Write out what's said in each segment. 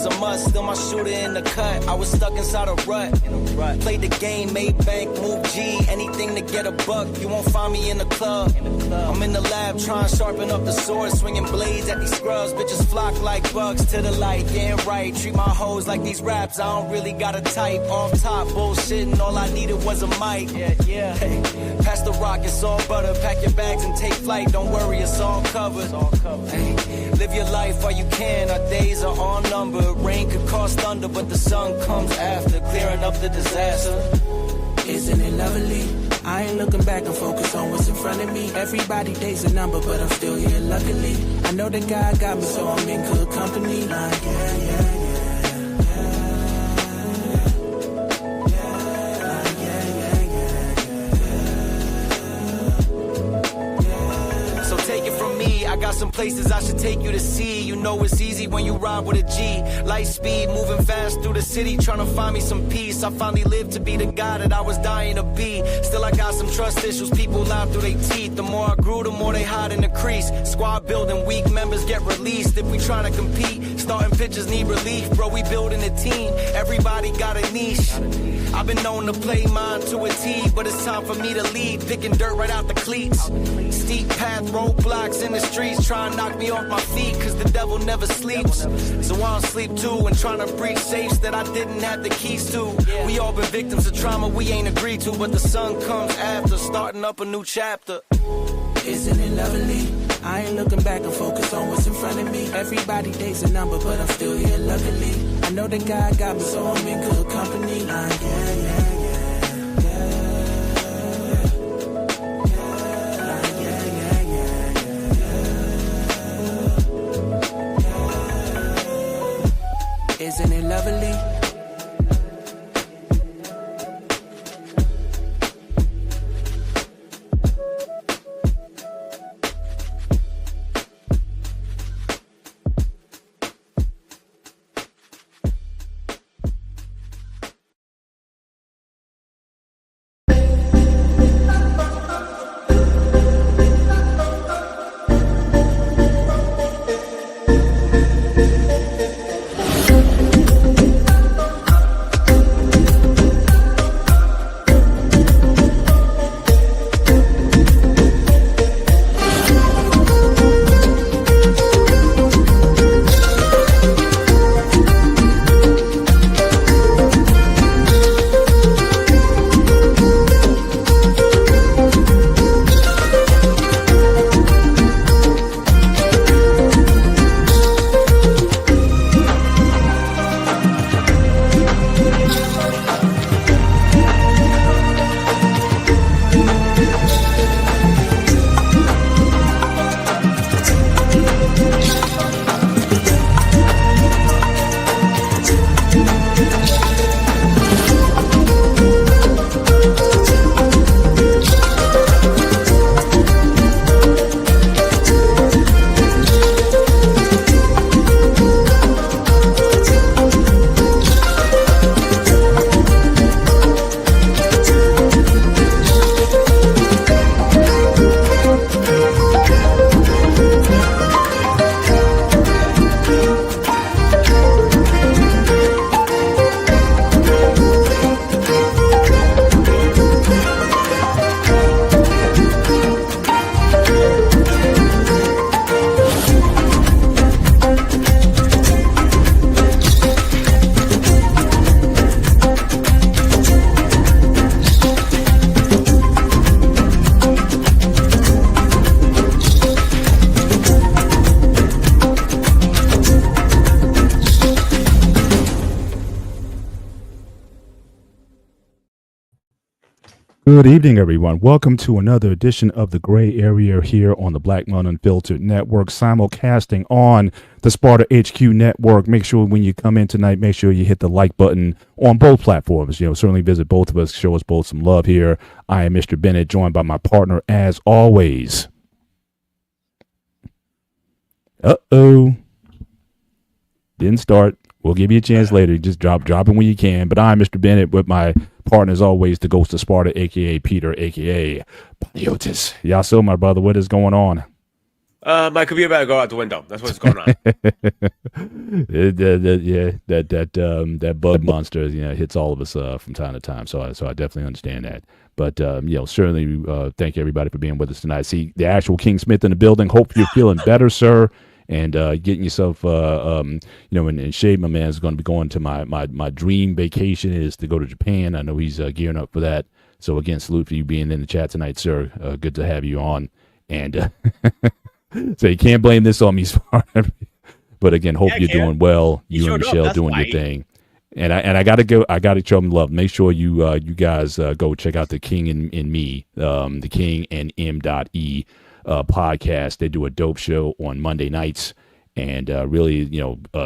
was a must. Still my shooter in the cut. I was stuck inside a rut. Played the game, made bank, moved G. Anything to get a buck. You won't find me in the club. I'm in the lab trying to sharpen up the sword. Swinging blades at these scrubs. Bitches flock like bugs to the light. Getting right. Treat my hoes like these raps. I don't really got a type. Off top, bullshitting. All I needed was a mic. Yeah. Hey, pass the rock, it's all butter. Pack your bags and take flight. Don't worry, it's all covered. Hey, live your life while you can. Our days are all numbered. Rain could cause thunder, but the sun comes after, clearing up the disaster. Isn't it lovely? I ain't looking back and focus on what's in front of me. Everybody days a number, but I'm still here luckily. I know that God got me, so I'm in good company. Like, yeah. I got some places I should take you to see. You know it's easy when you ride with a G. Light speed, moving fast through the city, trying to find me some peace. I finally lived to be the guy that I was dying to be. Still I got some trust issues, people lie through their teeth. The more I grew, the more they hide in the crease. Squad building, weak members get released. If we trying to compete, starting pitchers need relief. Bro, we building a team, everybody got a niche. I've been known to play mine to a T, but it's time for me to lead. Picking dirt right out the cleats. Steep path, roadblocks in the streets, trying to knock me off my feet, cause the devil never sleeps. So I don't sleep too, and trying to breach safes that I didn't have the keys to. We all been victims of trauma we ain't agreed to, but the sun comes after, starting up a new chapter. Isn't it lovely? I ain't looking back and focus on what's in front of me. Everybody days a number, but I'm still here luckily. I know that God got me, so I'm in good company. Like, yeah. Isn't it lovely? Good evening, everyone. Welcome to another edition of The Gray Area here on the Black Men Unfiltered Network, simulcasting on the Sparta HQ Network. Make sure when you come in tonight, make sure you hit the like button on both platforms. Certainly visit both of us, show us both some love here. I am Mr. Bennett, joined by my partner, as always. Uh-oh. Didn't start. We'll give you a chance later. Just drop it when you can. But I'm Mr. Bennett with my partner, as always, the Ghost of Sparta, a.k.a. Peter, a.k.a. Paniotis. Yasso, my brother, what is going on? My computer better go out the window. That's what's going on. That bug monster, hits all of us from time to time. So I definitely understand that. But certainly thank everybody for being with us tonight. See the actual King Smith in the building. Hope you're feeling better, sir, and getting yourself in shape. My man is going to be going to my dream vacation is to go to Japan. I know he's gearing up for that. So again, salute for you being in the chat tonight, sir. Good to have you on. And so you can't blame this on me, but again, hope you're doing well. You and Michelle doing your thing. And I gotta go. I gotta show them love. Make sure you guys go check out the King and Me, the King and M.E podcast. They do a dope show on Monday nights, and really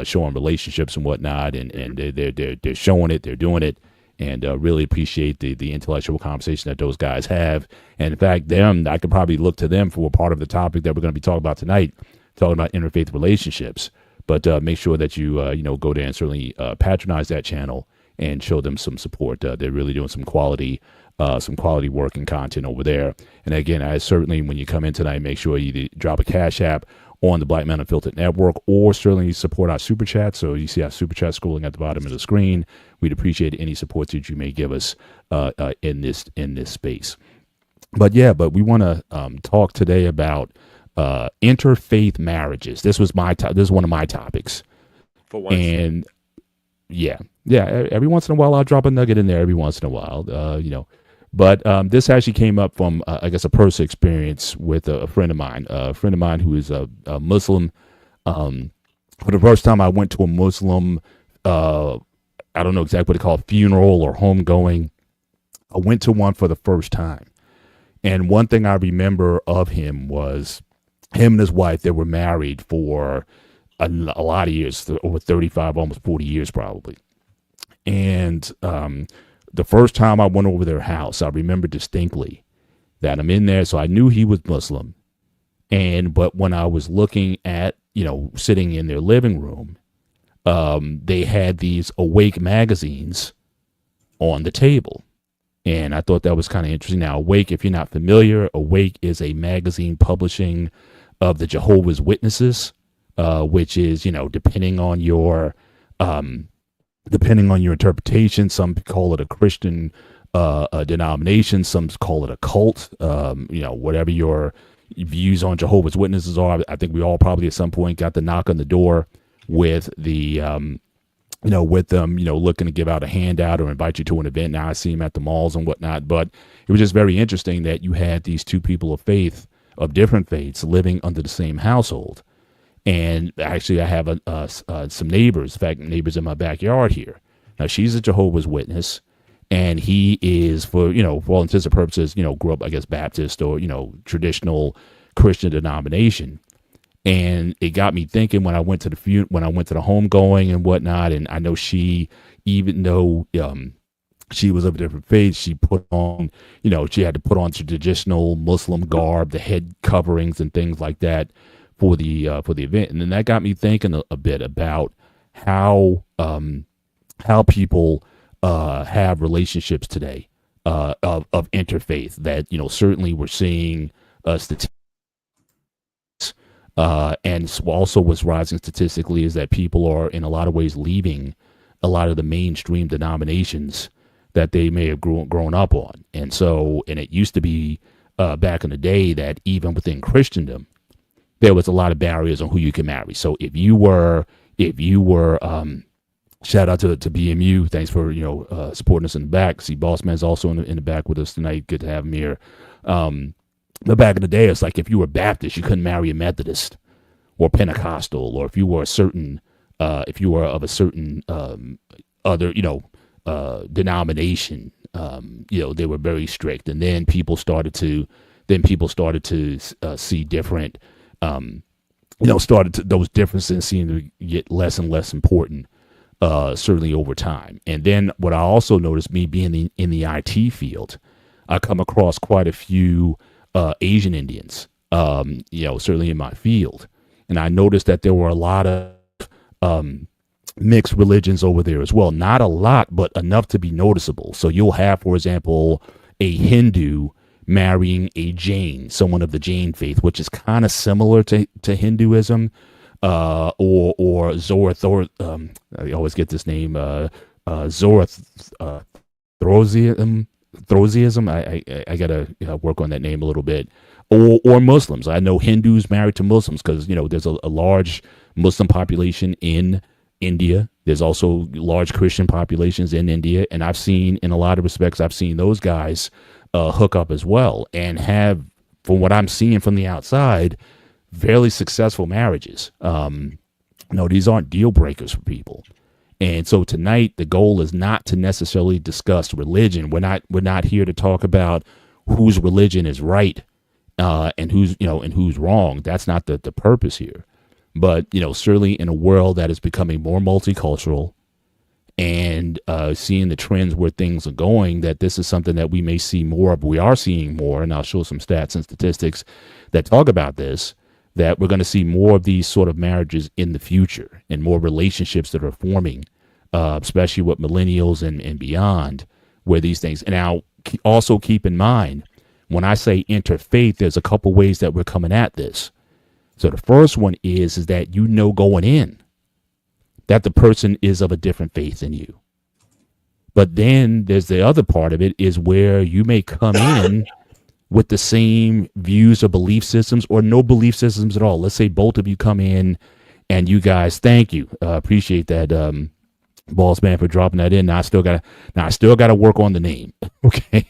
showing relationships and whatnot. And they're showing it. They're doing it. And really appreciate the intellectual conversation that those guys have. And in fact, I could probably look to them for a part of the topic that we're going to be talking about tonight, talking about interfaith relationships. But make sure that you go there and certainly patronize that channel and show them some support. They're really doing some quality work and content over there. And again, I certainly, when you come in tonight, make sure you drop a Cash App on the Black Man Unfiltered Network, or certainly support our super chat. So you see our super chat scrolling at the bottom of the screen. We'd appreciate any support that you may give us in this space. But we want to talk today about interfaith marriages. This was this is one of my topics. For once. And every once in a while I'll drop a nugget in there. Every once in a while, But this actually came up from, I guess, a personal experience with a friend of mine who is a Muslim. For the first time I went to a Muslim, I don't know exactly what they call it, funeral or homegoing. I went to one for the first time. And one thing I remember of him was him and his wife, they were married for a lot of years, over 35, almost 40 years probably. And the first time I went over their house, I remember distinctly that I'm in there. So I knew he was Muslim. But when I was looking at, sitting in their living room, they had these Awake magazines on the table. And I thought that was kind of interesting. Now, Awake, if you're not familiar, Awake is a magazine publishing of the Jehovah's Witnesses, which is, depending on your interpretation, some call it a Christian denomination, some call it a cult, whatever your views on Jehovah's Witnesses are. I think we all probably at some point got the knock on the door with the, with them, looking to give out a handout or invite you to an event. Now I see them at the malls and whatnot, but it was just very interesting that you had these two people of faith, of different faiths, living under the same household. And actually, I have some neighbors, in fact, neighbors in my backyard here. Now, she's a Jehovah's Witness, and he is, for all intents and purposes, grew up, I guess, Baptist or, traditional Christian denomination. And it got me thinking when I went to the homegoing and whatnot. And I know she, even though she was of a different faith, she put on, she had to put on traditional Muslim garb, the head coverings and things like that for the event. And then that got me thinking a bit about how people have relationships today of interfaith, that certainly we're seeing statistics, and also what's rising statistically is that people are in a lot of ways leaving a lot of the mainstream denominations that they may have grown up on. And it used to be back in the day that even within Christendom, there was a lot of barriers on who you can marry. So if you were, shout out to BMU. Thanks for, supporting us in the back. See, Boss Man's also in the back with us tonight. Good to have him here. But back in the day, it's like if you were Baptist, you couldn't marry a Methodist or Pentecostal, or if you were of a certain other, denomination, they were very strict. And then people started to see different, those differences seem to get less and less important, certainly over time. And then what I also noticed, me being in the IT field, I come across quite a few Asian Indians, certainly in my field. And I noticed that there were a lot of mixed religions over there as well. Not a lot, but enough to be noticeable. So you'll have, for example, a Hindu marrying a Jain, someone of the Jain faith, which is kind of similar to Hinduism, or Zoroaster. I always get this name, Zoroastrianism. I gotta work on that name a little bit. Or Muslims. I know Hindus married to Muslims because there's a large Muslim population in India. There's also large Christian populations in India, and I've seen, in a lot of respects, I've seen those guys hook up as well and have, from what I'm seeing from the outside, fairly successful marriages. These aren't deal breakers for people. And so tonight, the goal is not to necessarily discuss religion. We're not here to talk about whose religion is right and who's wrong. That's not the purpose here. But certainly in a world that is becoming more multicultural and seeing the trends where things are going, that this is something that we may see more of. We are seeing more, and I'll show some stats and statistics that talk about this, that we're going to see more of these sort of marriages in the future and more relationships that are forming, especially with millennials and beyond, where these things. And now also keep in mind, when I say interfaith, there's a couple ways that we're coming at this. So the first one is that going in that the person is of a different faith than you. But then there's the other part of it, is where you may come in with the same views or belief systems or no belief systems at all. Let's say both of you come in and you guys, thank you. Appreciate that, Boss Man, for dropping that in. Now I still gotta work on the name. Okay.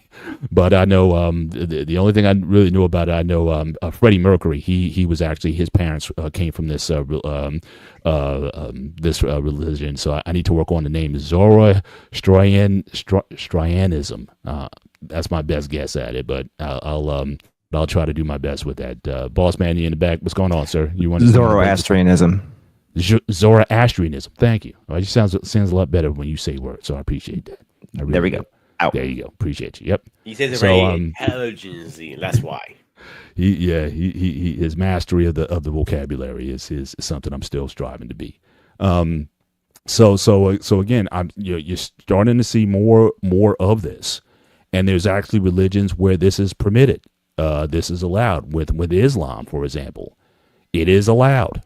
But I know the only thing I really knew about it, I know Freddie Mercury. He was actually, his parents came from this religion. So I need to work on the name. Zoroastrianism. That's my best guess at it, but I'll try to do my best with that. Boss Man, you in the back? What's going on, sir? You want Zoroastrianism? Zoroastrianism. Thank you. It sounds a lot better when you say words, so I appreciate that. Really there we go. Out. There you go. Appreciate you. Yep. He says it very intelligently. That's why. He his mastery of the vocabulary is something I'm still striving to be. So again, you're starting to see more of this, and there's actually religions where this is permitted. This is allowed. With Islam, for example, it is allowed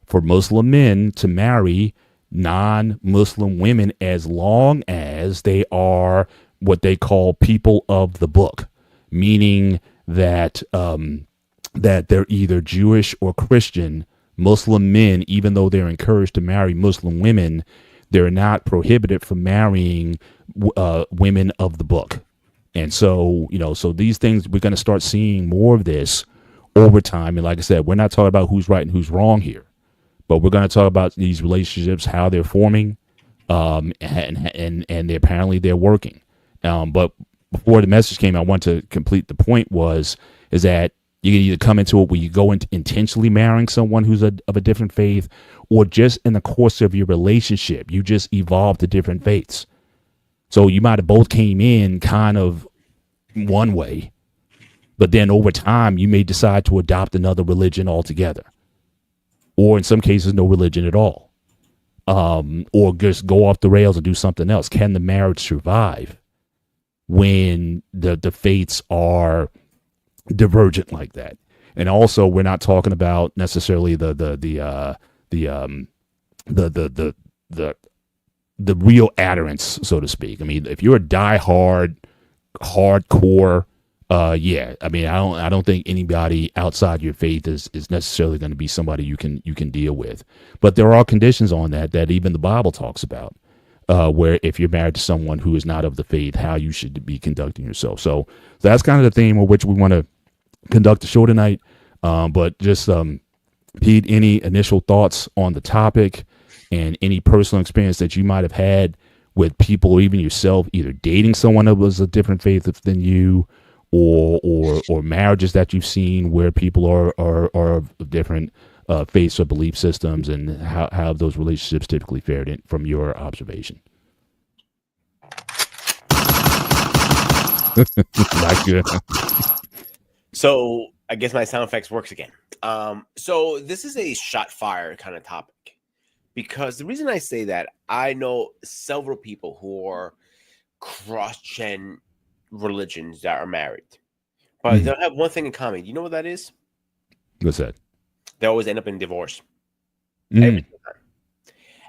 for Muslim men to marry non-Muslim women as long as they are what they call people of the book, meaning that that they're either Jewish or Christian. Muslim men, even though they're encouraged to marry Muslim women, they're not prohibited from marrying women of the book. And so, so these things, we're going to start seeing more of this over time. And like I said, we're not talking about who's right and who's wrong here, but we're going to talk about these relationships, how they're forming, and apparently they're working. But before the message came, I want to complete the point is that you can either come into it where you go into intentionally marrying someone who's of a different faith, or just in the course of your relationship, you just evolve to different faiths. So you might have both came in kind of one way, but then over time, you may decide to adopt another religion altogether. Or in some cases, no religion at all. Or just go off the rails and do something else. Can the marriage survive when the faiths are divergent like that? And also, we're not talking about necessarily the real adherence, so to speak. I mean, if you're a diehard, hardcore, I don't think anybody outside your faith is necessarily going to be somebody you can deal with. But there are conditions on that even the Bible talks about, where if you're married to someone who is not of the faith, how you should be conducting yourself. So that's kind of the theme of which we want to conduct the show tonight. But just Pete, any initial thoughts on the topic and any personal experience that you might have had with people, or even yourself, either dating someone that was a different faith than you, or marriages that you've seen where people are of different faiths or belief systems, and how have those relationships typically fared in, from your observation? So I guess my sound effects works again. So this is a shot fire kind of topic, because the reason I say that, I know several people who are cross-gen religions that are married, but they'll have one thing in common. You know what that is? What's that? They always end up in divorce. Mm.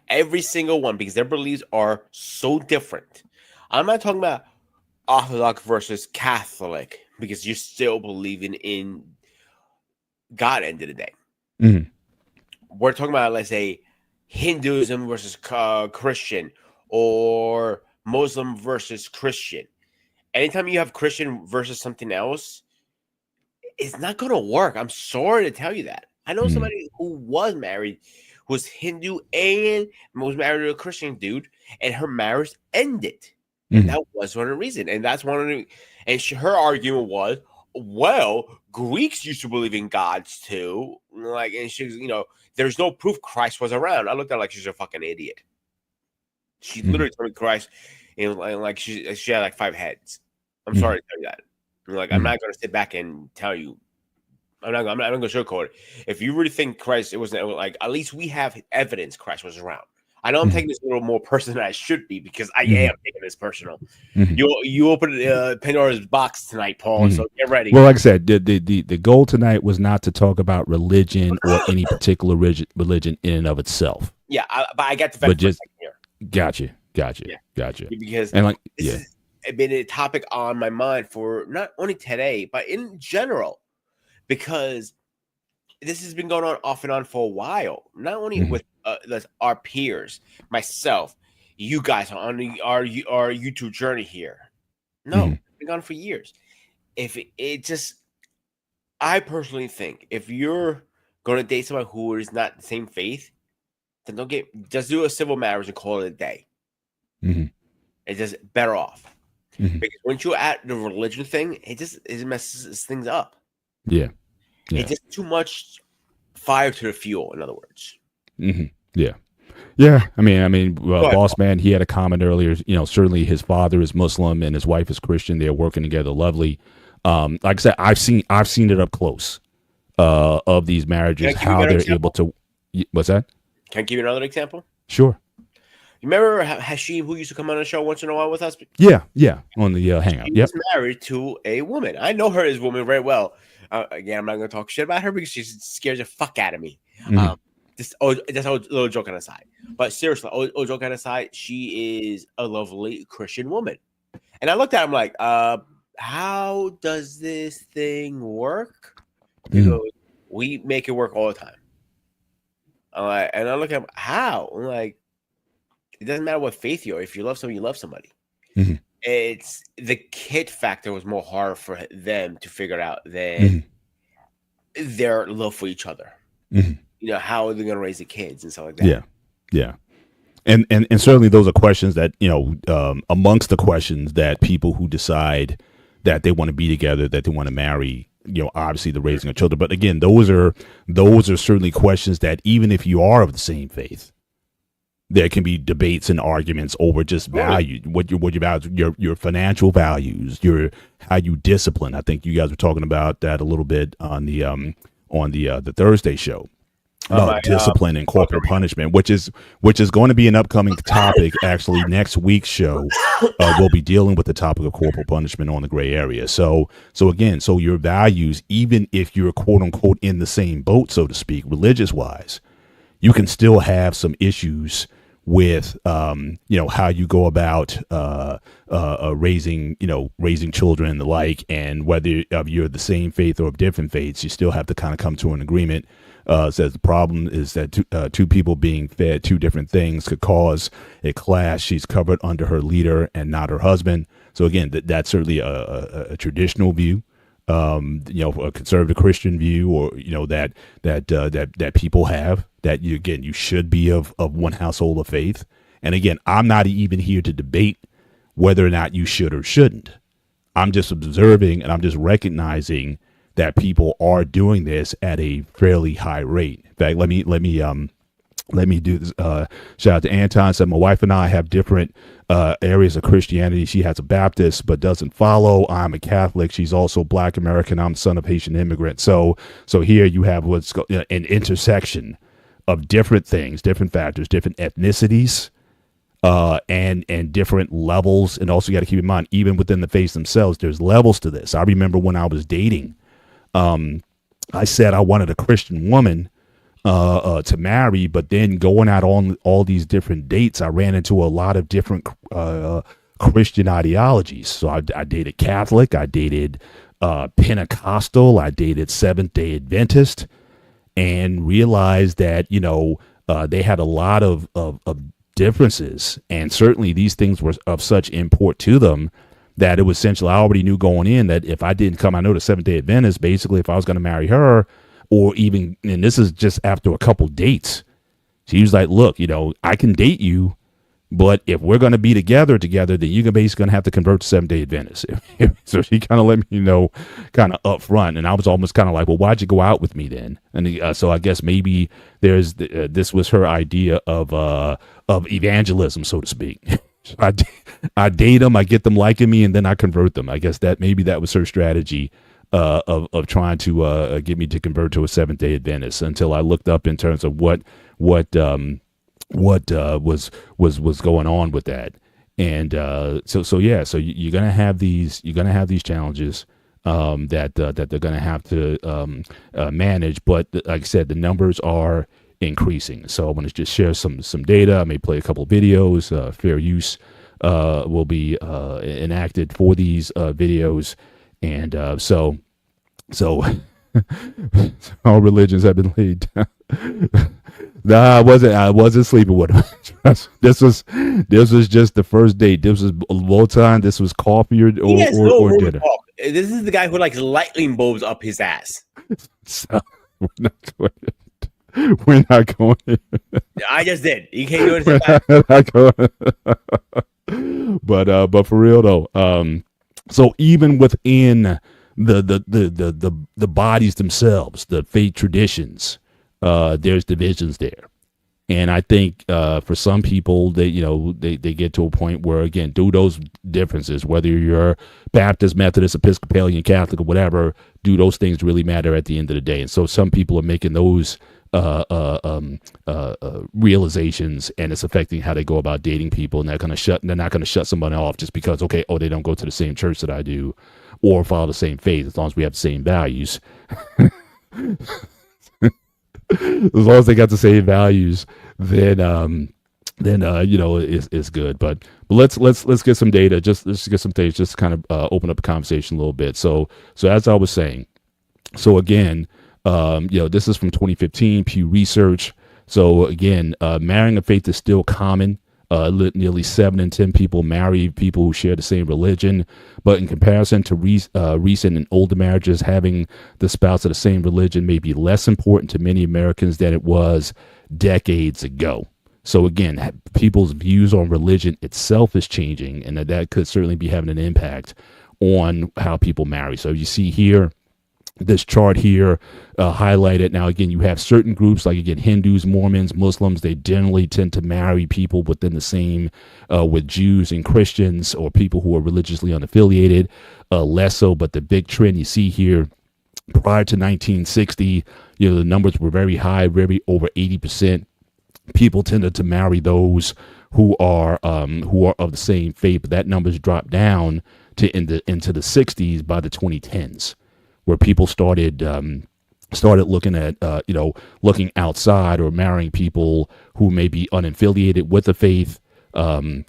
Every single one, because their beliefs are so different. I'm not talking about Orthodox versus Catholic, because you're still believing in God end of the day. Mm. We're talking about, let's say, Hinduism versus Christian, or Muslim versus Christian. Anytime you have Christian versus something else, it's not going to work. I'm sorry to tell you that. I know somebody who was married, who was Hindu and was married to a Christian dude, and her marriage ended. And that was one of the reasons. And that's one of the, and her argument was, well, Greeks used to believe in gods too. Like, and she's, there's no proof Christ was around. I looked at her like she's a fucking idiot. She literally told me Christ, like she had like 5 heads. I'm sorry to tell you that. Like, I'm not going to sit back and tell you. I'm not going to sugarcoat it. If you really think Christ, it was like, at least we have evidence Christ was around. I know I'm taking this a little more personal than I should be, because I am taking this personal. You opened Pandora's box tonight, Paul. So get ready. Well, like I said, the goal tonight was not to talk about religion or any particular religion in and of itself. Yeah, but I got the fact here. Gotcha. Yeah. Because and like, this has been a topic on my mind for not only today, but in general, because this has been going on off and on for a while. Not only with our peers, myself, you guys on our YouTube journey here. No, it's been going on for years. I personally think if you're going to date someone who is not the same faith, then just do a civil marriage and call it a day. It's just better off. Because once you're at the religion thing, it messes things up. Yeah. It's just too much fire to the fuel, in other words. Yeah. I mean, Boss Man, he had a comment earlier. Certainly his father is Muslim and his wife is Christian. They're working together, lovely. Like I said, I've seen it up close of these marriages, how they're able to. What's that? Can I give you another example? Sure. You remember Hashim, who used to come on the show once in a while with us? Yeah, on the Hangout. He was married to a woman. I know her as a woman very well. Again, I'm not going to talk shit about her because she scares the fuck out of me. Just a little joke on the side. But seriously, all joke on the side, she is a lovely Christian woman. And I looked at him like, how does this thing work? He goes, we make it work all the time. And I look at him, how? I'm like, it doesn't matter what faith you are. If you love somebody, you love somebody. It's the kid factor was more hard for them to figure out than their love for each other. How are they going to raise the kids and stuff like that? Yeah. And certainly those are questions that, amongst the questions that people who decide that they want to be together, that they want to marry, obviously the raising of children. But again, those are certainly questions that even if you are of the same faith, there can be debates and arguments over just value, what your values, your financial values, how you discipline. I think you guys were talking about that a little bit on the Thursday show about discipline and corporal punishment, which is going to be an upcoming topic. Actually, next week's show, we'll be dealing with the topic of corporal punishment on the gray area. So your values, even if you're quote unquote in the same boat, so to speak, religious wise, you can still have some issues with how you go about raising children and the like, and whether you're the same faith or of different faiths, you still have to kind of come to an agreement. Says the problem is that two people being fed two different things could cause a clash. She's covered under her leader and not her husband. So again, that's certainly a traditional view. A conservative Christian view, or that people have, that you should be of one household of faith. And again, I'm not even here to debate whether or not you should or shouldn't. I'm just observing and I'm just recognizing that people are doing this at a fairly high rate. In fact, let me do this. Shout out to Anton. Said my wife and I have different areas of Christianity. She has a Baptist but doesn't follow. I'm a Catholic. She's also Black American. I'm the son of Haitian immigrant. So here you have what's an intersection of different things, different factors, different ethnicities, and different levels. And also you got to keep in mind, even within the faiths themselves, there's levels to this. I remember when I was dating, I said I wanted a Christian woman to marry, but then going out on all these different dates, I ran into a lot of different Christian ideologies. So I dated Catholic, I dated Pentecostal, I dated Seventh-day Adventist, and realized that, they had a lot of differences. And certainly these things were of such import to them that it was essentially, I already knew going in that if I didn't come, I know the Seventh-day Adventist, basically, if I was going to marry her, or even, and this is just after a couple dates, she was like, look, I can date you, but if we're going to be together, then you're basically going to have to convert to Seventh-day Adventist. So she kind of let me know kind of up front. And I was almost kind of like, well, why'd you go out with me then? And so I guess maybe this was her idea of evangelism, so to speak. I date them, I get them liking me, and then I convert them. I guess that was her strategy of trying to get me to convert to a Seventh-day Adventist, until I looked up in terms of what was going on with that. And so you're gonna have these challenges that they're gonna have to manage. But like I said, the numbers are increasing. So I want to just share some data. I may play a couple of videos. Fair use will be enacted for these videos, and so all religions have been laid down. Nah, I wasn't sleeping with him. This was just the first date. This was a little time. This was coffee or dinner. This is the guy who likes lightning bulbs up his ass. So we're not going. I just did. You can't do it. But for real though, so even within the bodies themselves, the faith traditions, there's divisions there. And I think for some people, they get to a point where, again, do those differences, whether you're Baptist, Methodist, Episcopalian, Catholic, or whatever, do those things really matter at the end of the day? And so some people are making those realizations, and it's affecting how they go about dating people. And they're not going to shut somebody off just because, they don't go to the same church that I do or follow the same faith, as long as we have the same values. As long as they got the same values, then it's good. But let's get some data. Let's get some things. Just kind of open up the conversation a little bit. So as I was saying, so again, this is from 2015 Pew Research. So again, marrying a faith is still common. Nearly 7 in 10 people marry people who share the same religion, but in comparison to recent and older marriages, having the spouse of the same religion may be less important to many Americans than it was decades ago. So again, people's views on religion itself is changing, and that could certainly be having an impact on how people marry. So you see here, this chart here highlighted. Now, again, you have certain groups like, again, Hindus, Mormons, Muslims. They generally tend to marry people within the same, with Jews and Christians, or people who are religiously unaffiliated, less so. But the big trend you see here, prior to 1960, the numbers were very high, very over 80%. People tended to marry those who are of the same faith, but that number's dropped down to into the 60s by the 2010s. Where people started looking at, looking outside, or marrying people who may be unaffiliated with the faith, or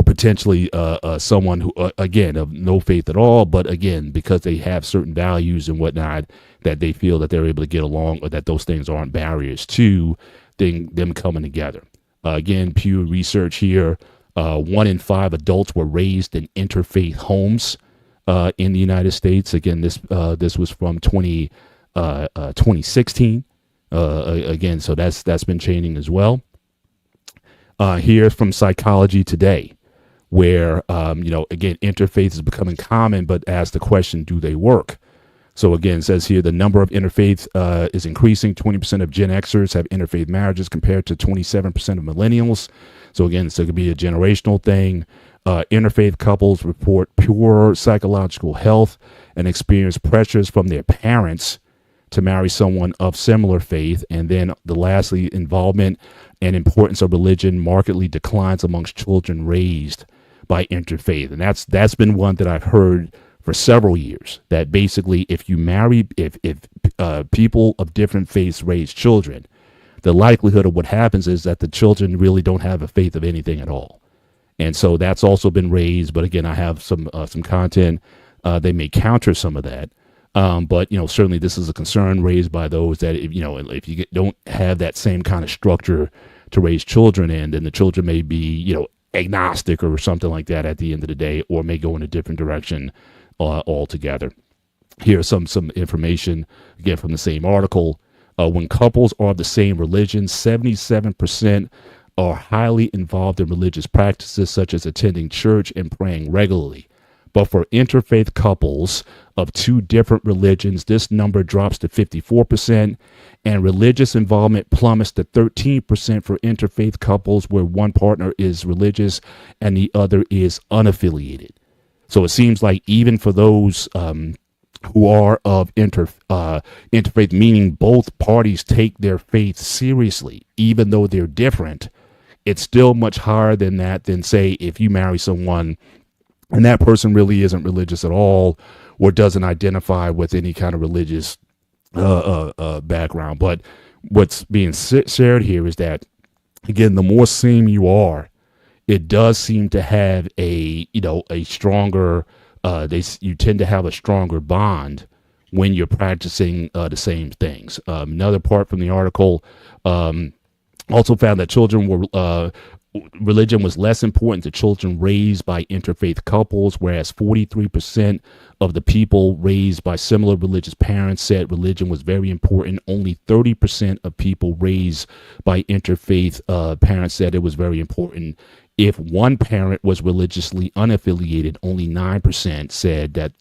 potentially someone who, again, of no faith at all, but again, because they have certain values and whatnot, that they feel that they're able to get along, or that those things aren't barriers to them coming together. Again, Pew Research here, 1 in 5 adults were raised in interfaith homes. In the United States. Again, this was from 2016. Again, so that's been changing as well. Here from Psychology Today, where again, interfaith is becoming common, but ask the question, do they work? So again, it says here the number of interfaith is increasing. 20% of Gen Xers have interfaith marriages compared to 27% of millennials. So again, so it could be a generational thing. Interfaith couples report poor psychological health and experience pressures from their parents to marry someone of similar faith. And then lastly, involvement and importance of religion markedly declines amongst children raised by interfaith. And that's been one that I've heard for several years, that basically if you marry, if people of different faiths raise children, the likelihood of what happens is that the children really don't have a faith of anything at all. And so that's also been raised. But again, I have some content. They may counter some of that. But, certainly this is a concern raised by those that, if you don't have that same kind of structure to raise children in, then the children may be, agnostic or something like that at the end of the day, or may go in a different direction altogether. Here's some information, again, from the same article. When couples are of the same religion, 77% are highly involved in religious practices such as attending church and praying regularly. But for interfaith couples of two different religions, this number drops to 54%, and religious involvement plummets to 13% for interfaith couples where one partner is religious and the other is unaffiliated. So it seems like even for those who are of interfaith, meaning both parties take their faith seriously, even though they're different, it's still much higher than that, than say if you marry someone and that person really isn't religious at all, or doesn't identify with any kind of religious background. But what's being shared here is that, again, the more same you are, it does seem to have a stronger, you tend to have a stronger bond when you're practicing the same things. Another part from the article also found that religion was less important to children raised by interfaith couples, whereas 43% of the people raised by similar religious parents said religion was very important. Only 30% of people raised by interfaith parents said it was very important. If one parent was religiously unaffiliated, only 9% said that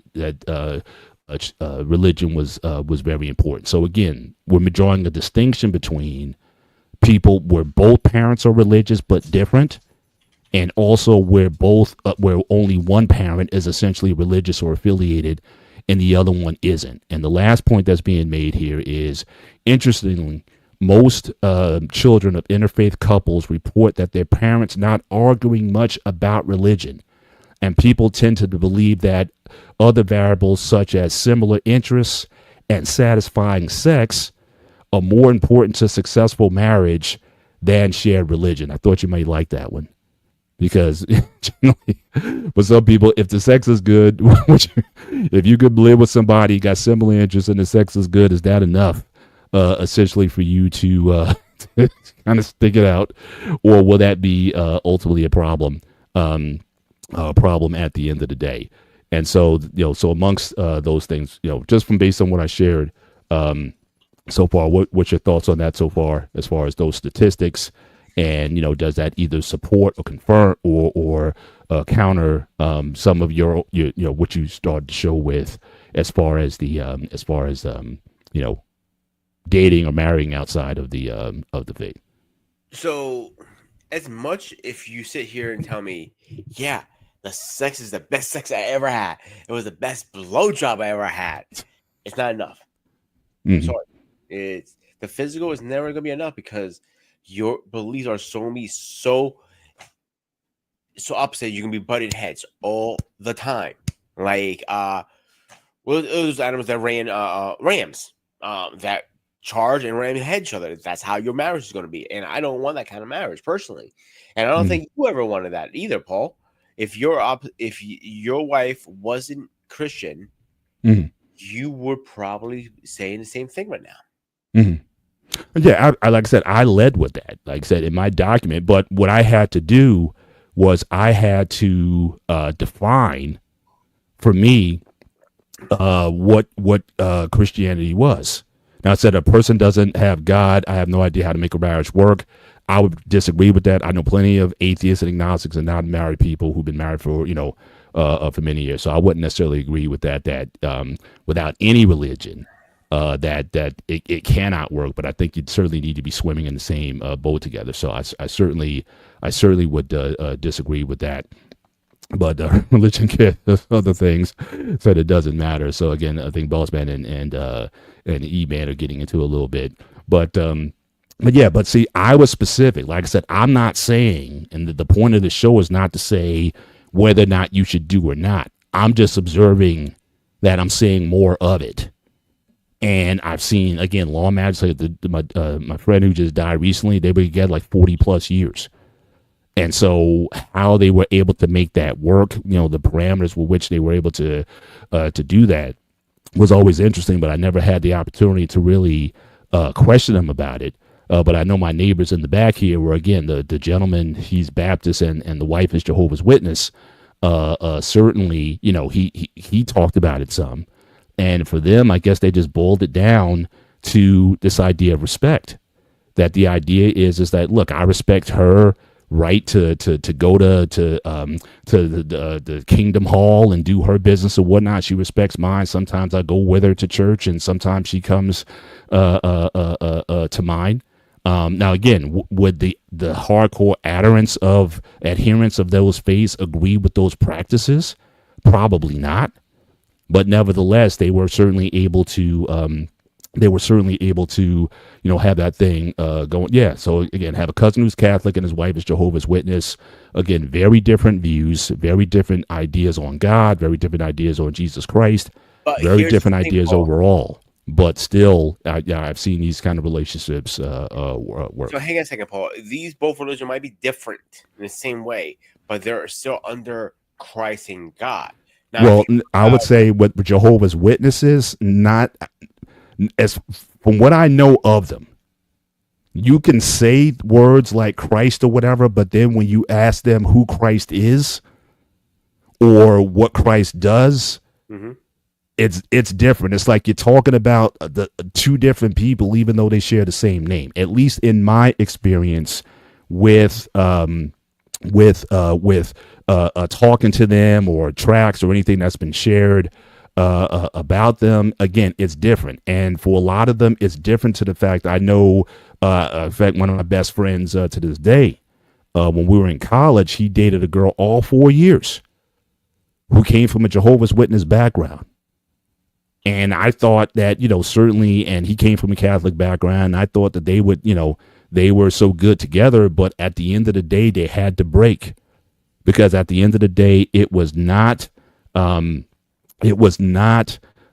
religion was very important. So again, we're drawing a distinction between people where both parents are religious but different, and also where only one parent is essentially religious or affiliated and the other one isn't. And the last point that's being made here is, interestingly, most children of interfaith couples report that their parents not arguing much about religion, and people tend to believe that other variables such as similar interests and satisfying sex are more important to successful marriage than shared religion. I thought you might like that one, because for some people, if the sex is good, if you could live with somebody, got similar interests, and the sex is good, is that enough, essentially, for you to kind of stick it out, or will that be ultimately a problem at the end of the day? And so, so amongst those things, just from based on what I shared so far, what's your thoughts on that so far, as far as those statistics? And, does that either support or confirm or counter some of your what you started to show with, as far as dating or marrying outside of the faith? So, as much if you sit here and tell me, yeah, the sex is the best sex I ever had, it was the best blowjob I ever had, it's not enough. Mm-hmm. Sorry. It's the physical is never going to be enough, because your beliefs are so opposite. You can be butted heads all the time. Like those animals that ran rams that charge and ram head each other. That's how your marriage is going to be. And I don't want that kind of marriage personally. And I don't think you ever wanted that either, Paul. If your wife wasn't Christian, you would probably saying the same thing right now. Yeah, I like I said, I led with that, like I said, in my document. But what I had to do was I had to define for me what Christianity was. Now, I said a person doesn't have God, I have no idea how to make a marriage work. I would disagree with that. I know plenty of atheists and agnostics and non-married people who've been married for for many years. So I wouldn't necessarily agree with that. That without any religion, that it cannot work. But I think you'd certainly need to be swimming in the same boat together. So I certainly would disagree with that. but religion can other things said it doesn't matter. So again, I think Bossman and E-Man are getting into a little bit, but see, I was specific. Like I said, I'm not saying, and the point of the show is not to say whether or not you should do or not. I'm just observing that I'm seeing more of it. And I've seen, again, law magistrates, my friend who just died recently, they were together like 40 plus years. And so how they were able to make that work, the parameters with which they were able to do that was always interesting, but I never had the opportunity to really question them about it. But I know my neighbors in the back here were, again, the gentleman, he's Baptist and the wife is Jehovah's Witness. Certainly, he talked about it some. And for them, I guess they just boiled it down to this idea of respect. That the idea is that, look, I respect her right to go to the Kingdom Hall and do her business or whatnot. She respects mine. Sometimes I go with her to church, and sometimes she comes to mine. Now, again, would the hardcore adherents of those faiths agree with those practices? Probably not. But nevertheless, they were certainly able to have that thing going. Yeah. So again, have a cousin who's Catholic and his wife is Jehovah's Witness. Again, very different views, very different ideas on God, very different ideas on Jesus Christ, But very here's different the thing, ideas Paul. overall. But still, I've seen these kind of relationships work. So hang on a second, Paul. These both religions might be different in the same way, but they're still under Christ and God. Now, Well, I would say with Jehovah's Witnesses, not as from what I know of them, you can say words like Christ or whatever, but then when you ask them who Christ is or what Christ does, it's different. It's like you're talking about the two different people, even though they share the same name. At least in my experience with talking to them or tracks or anything that's been shared about them, again, it's different. And for a lot of them, it's different to the fact I know, in fact, one of my best friends to this day, when we were in college, he dated a girl all 4 years who came from a Jehovah's Witness background. And I thought that, certainly, and he came from a Catholic background. I thought that they would, they were so good together, but at the end of the day, they had to break. Because at the end of the day, it was not going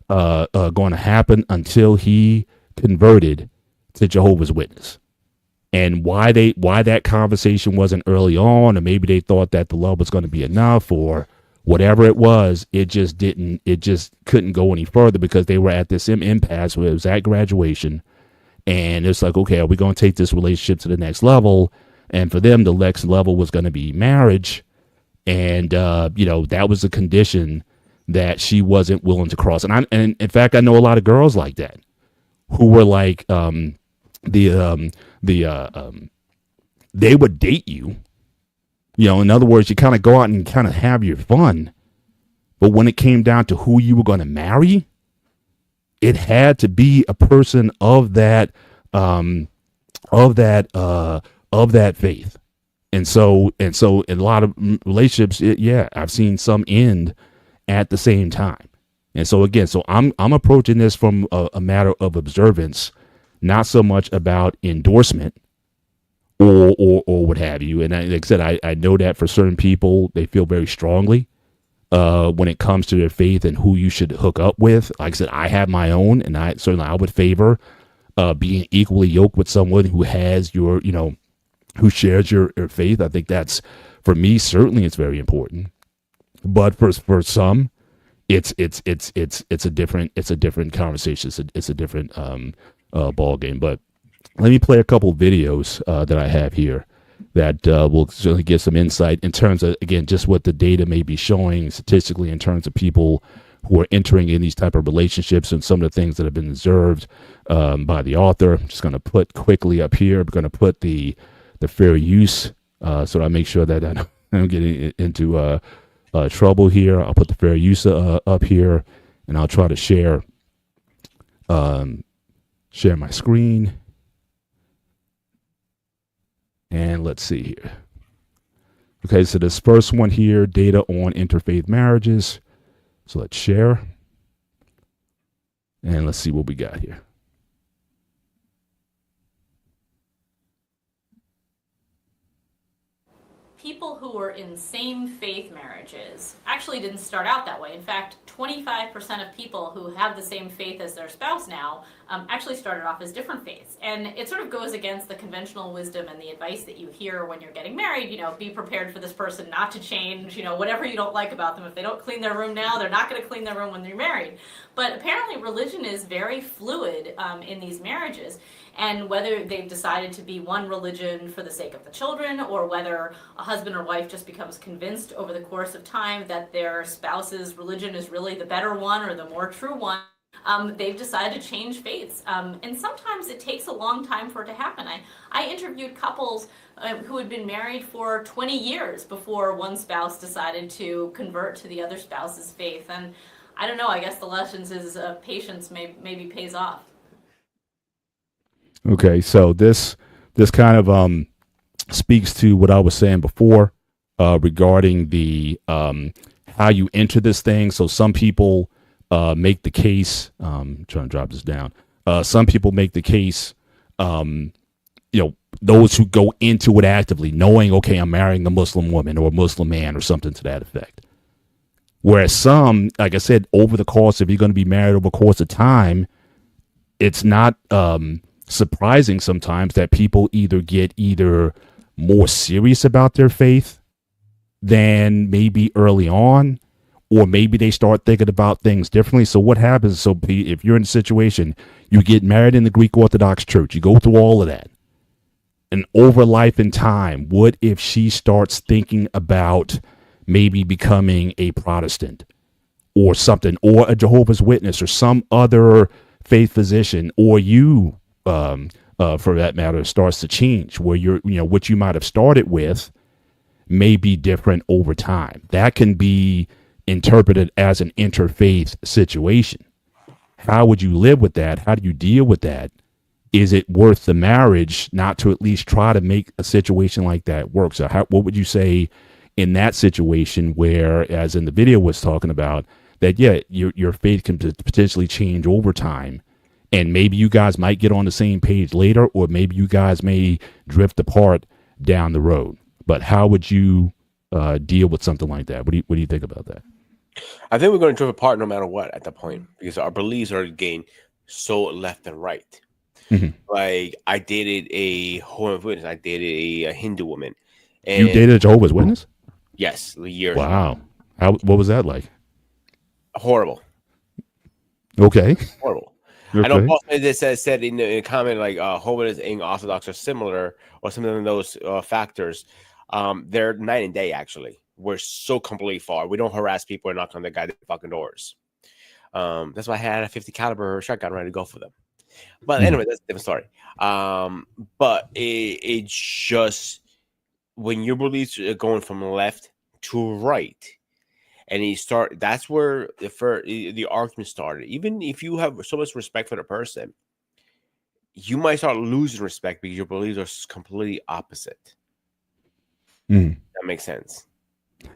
to happen until he converted to Jehovah's Witness. And why that conversation wasn't early on, or maybe they thought that the love was going to be enough, or whatever it was, it just couldn't go any further because they were at this impasse where it was at graduation, and it's like, okay, are we going to take this relationship to the next level? And for them, the next level was going to be marriage. And, that was a condition that she wasn't willing to cross. And in fact, I know a lot of girls like that who were like, they would date you, in other words, you kind of go out and kind of have your fun. But when it came down to who you were going to marry, it had to be a person of that faith. And so in a lot of relationships, I've seen some end at the same time. And so again, I'm approaching this from a matter of observance, not so much about endorsement or what have you. And like I said, I know that for certain people, they feel very strongly when it comes to their faith and who you should hook up with. Like I said, I have my own, and I would favor being equally yoked with someone who has your, who shares your faith. I think that's, for me, certainly it's very important. But for some, it's a different conversation. It's a different ball game. But let me play a couple videos that I have here that will certainly give some insight in terms of, again, just what the data may be showing statistically in terms of people who are entering in these type of relationships and some of the things that have been observed by the author. I'm just going to put quickly up here. I'm going to put the fair use so that I make sure that I don't get into trouble here. I'll put the fair use up here, and I'll try to share my screen. And let's see here. Okay, so this first one here, data on interfaith marriages. So let's share. And let's see what we got here. People who were in same faith marriages actually didn't start out that way. In fact, 25% of people who have the same faith as their spouse now actually started off as different faiths. And it sort of goes against the conventional wisdom and the advice that you hear when you're getting married. You know, be prepared for this person not to change, you know, whatever you don't like about them. If they don't clean their room now, they're not going to clean their room when they're married. But apparently religion is very fluid in these marriages. And whether they've decided to be one religion for the sake of the children, or whether a husband or wife just becomes convinced over the course of time that their spouse's religion is really the better one or the more true one, they've decided to change faiths. And sometimes it takes a long time for it to happen. I interviewed couples who had been married for 20 years before one spouse decided to convert to the other spouse's faith. And I don't know, I guess the lessons is patience maybe pays off. Okay, so this kind of speaks to what I was saying before regarding the how you enter this thing. So some people make the case. I'm trying to drop this down. Some people make the case. You know, those who go into it actively, knowing, okay, I'm marrying a Muslim woman or a Muslim man or something to that effect. Whereas some, like I said, over the course, if you're going to be married over the course of time, it's not surprising sometimes that people get more serious about their faith than maybe early on, or maybe they start thinking about things differently. So what happens? So if you're in a situation, you get married in the Greek Orthodox Church, you go through all of that, and over life and time, what if she starts thinking about maybe becoming a Protestant or something, or a Jehovah's Witness or some other faith physician, or you for that matter, starts to change, where what you might have started with may be different over time. That can be interpreted as an interfaith situation. How would you live with that? How do you deal with that? Is it worth the marriage not to at least try to make a situation like that work? So what would you say in that situation where, as in the video was talking about, that, yeah, your faith can potentially change over time? And maybe you guys might get on the same page later, or maybe you guys may drift apart down the road. But how would you deal with something like that? What do you think about that? I think we're going to drift apart no matter what at that point, because our beliefs are getting so left and right. Mm-hmm. Like, I dated a Jehovah's Witness. I dated a Hindu woman. And you dated a Jehovah's Witness? Yes, years. Wow. What was that like? Horrible. Okay. Horrible. Okay. I know Paul said in a comment, like, Jehovah's and Orthodox are similar, or some of those factors. They're night and day, actually. We're so completely far. We don't harass people and knock on their goddamn fucking doors. That's why I had a 50 caliber shotgun ready to go for them. But anyway, that's a different story. But it just, when your beliefs are going from left to right, and that's where the argument started. Even if you have so much respect for the person, you might start losing respect because your beliefs are completely opposite. That makes sense.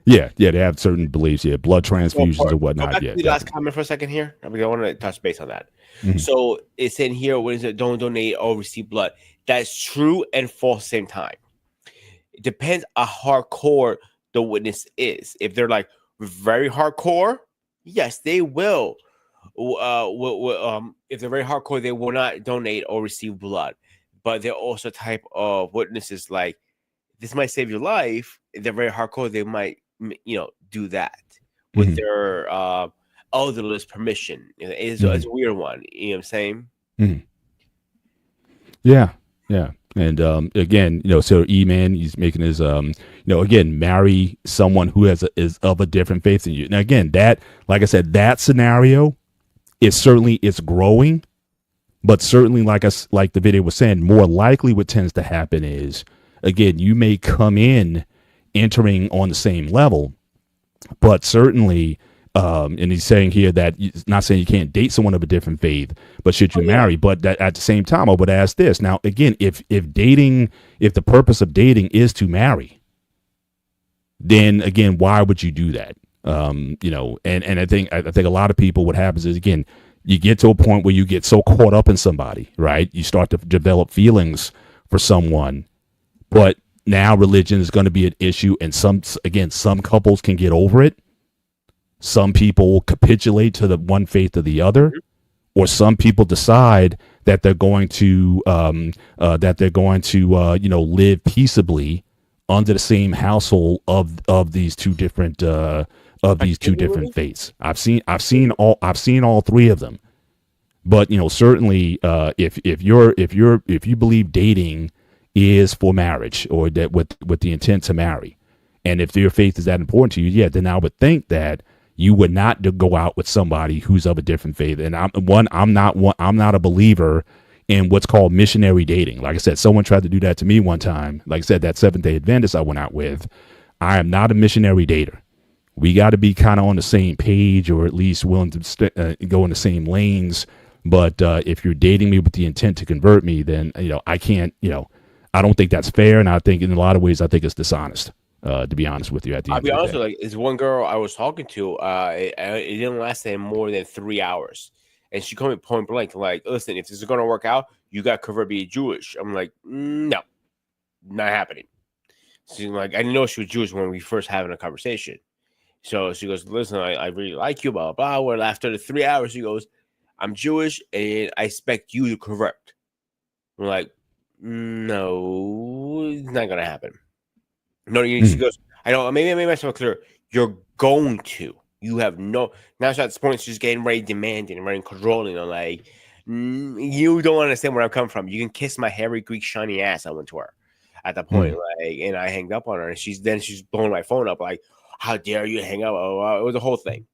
Yeah, they have certain beliefs. Yeah, blood transfusions and whatnot. Go back to the last comment for a second here. I want to touch base on that. Mm-hmm. So it's in here. What is it? Don't donate or receive blood. That's true and false at the same time. It depends on how hardcore the witness is. If they're like very hardcore, yes, they will. If they're very hardcore, they will not donate or receive blood. But they're also type of witnesses like, this might save your life. If they're very hardcore, they might, do that with their elderless permission. It's a weird one. You know what I'm saying? Mm-hmm. Yeah. And again, so E-Man, he's making his, again, marry someone who is of a different faith than you. Now, again, that, like I said, that scenario is certainly, it's growing, but certainly, like the video was saying, more likely what tends to happen is, again, you may come in entering on the same level, but certainly, and he's saying here that he's not saying you can't date someone of a different faith, but should you marry? But that at the same time, I would ask this. Now, again, if the purpose of dating is to marry, then again, why would you do that? And I think a lot of people, what happens is, again, you get to a point where you get so caught up in somebody, right? You start to develop feelings for someone, but now religion is going to be an issue. And some couples can get over it. Some people capitulate to the one faith or the other, or some people decide that they're going to live peaceably under the same household of these two different faiths. I've seen all three of them. But certainly if you believe dating is for marriage, or that with the intent to marry, and if your faith is that important to you, yeah, then I would think that you would not go out with somebody who's of a different faith. And I'm not a believer in what's called missionary dating. Like I said, someone tried to do that to me one time. Like I said, that Seventh-day Adventist I went out with, I am not a missionary dater. We got to be kind of on the same page, or at least willing to go in the same lanes. But if you're dating me with the intent to convert me, then I can't. I don't think that's fair, and I think in a lot of ways, I think it's dishonest. To be honest with you, I'll be honest with you, is one girl I was talking to. It didn't last more than 3 hours, and she told me point blank, like, "Listen, if this is going to work out, you got to convert me to Jewish." I'm like, "No, not happening." She's like, "I didn't know she was Jewish when we first having a conversation." So she goes, "Listen, I really like you, blah blah blah." Well, after the 3 hours, she goes, "I'm Jewish, and I expect you to convert." I'm like, "No, it's not going to happen." No, she goes, "I don't. Maybe I made myself clear. You're going to. You have no." Now she's at this point, she's getting very demanding and very controlling. I'm like, you don't understand where I'm coming from. You can kiss my hairy Greek shiny ass. I went to her at that point, like, and I hanged up on her, and she's blowing my phone up, like, "How dare you hang up?" Oh, it was a whole thing.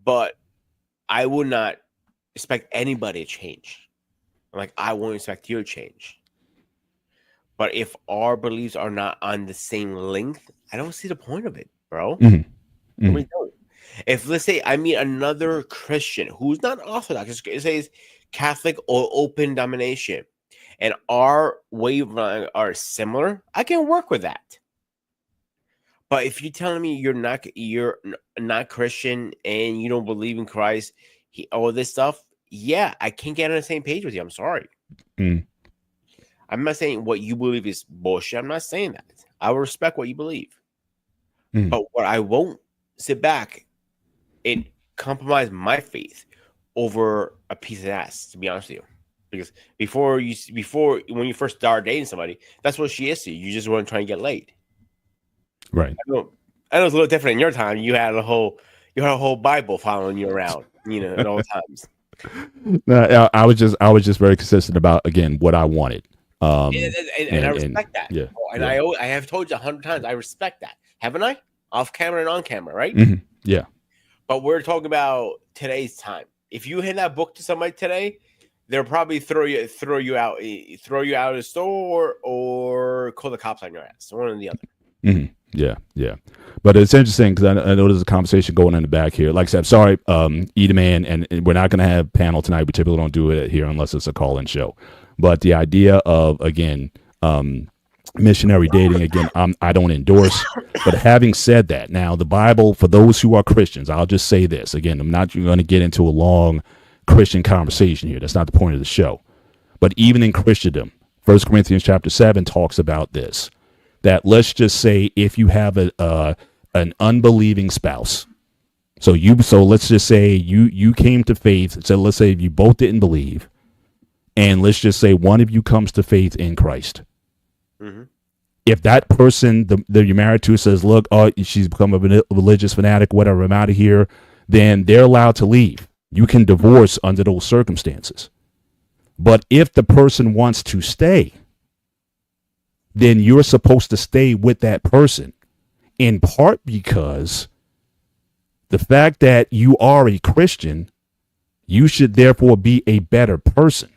But I would not expect anybody to change. Like, I won't expect you to change. But if our beliefs are not on the same length, I don't see the point of it, bro. We don't. If, let's say, I meet another Christian who's not Orthodox, it says Catholic or open domination, and our wavelengths are similar, I can work with that. But if you're telling me you're not Christian and you don't believe in Christ, all this stuff, yeah, I can't get on the same page with you. I'm sorry. I'm not saying what you believe is bullshit. I'm not saying that. I will respect what you believe. But what I won't sit back and compromise my faith over a piece of ass, to be honest with you. Because when you first start dating somebody, that's what she is to you. You just want to try and get laid. Right. I know it's a little different in your time. You had a whole Bible following you around, at all times. No, I was just very consistent about, again, what I wanted. And I respect that. Yeah. And I have told you 100 times, I respect that. Haven't I? Off camera and on camera, right? Yeah. But we're talking about today's time. If you hand that book to somebody today, they'll probably throw you out of the store or call the cops on your ass. One or the other. Yeah. But it's interesting because I know there's a conversation going in the back here. Like I said, I'm sorry, Eda Man, and we're not going to have panel tonight. We typically don't do it here unless it's a call-in show. But the idea of, again, missionary dating, again, I don't endorse. But having said that, now the Bible, for those who are Christians, I'll just say this. Again, I'm not going to get into a long Christian conversation here. That's not the point of the show. But even in Christendom, 1 Corinthians chapter 7 talks about this. That let's just say if you have an unbelieving spouse, so let's just say you came to faith. So let's say you both didn't believe, and let's just say one of you comes to faith in Christ. If that person that you're married to says, "Look, she's become a religious fanatic, whatever, I'm out of here," then they're allowed to leave. You can divorce under those circumstances. But if the person wants to stay, then you're supposed to stay with that person, in part because the fact that you are a Christian, you should therefore be a better person.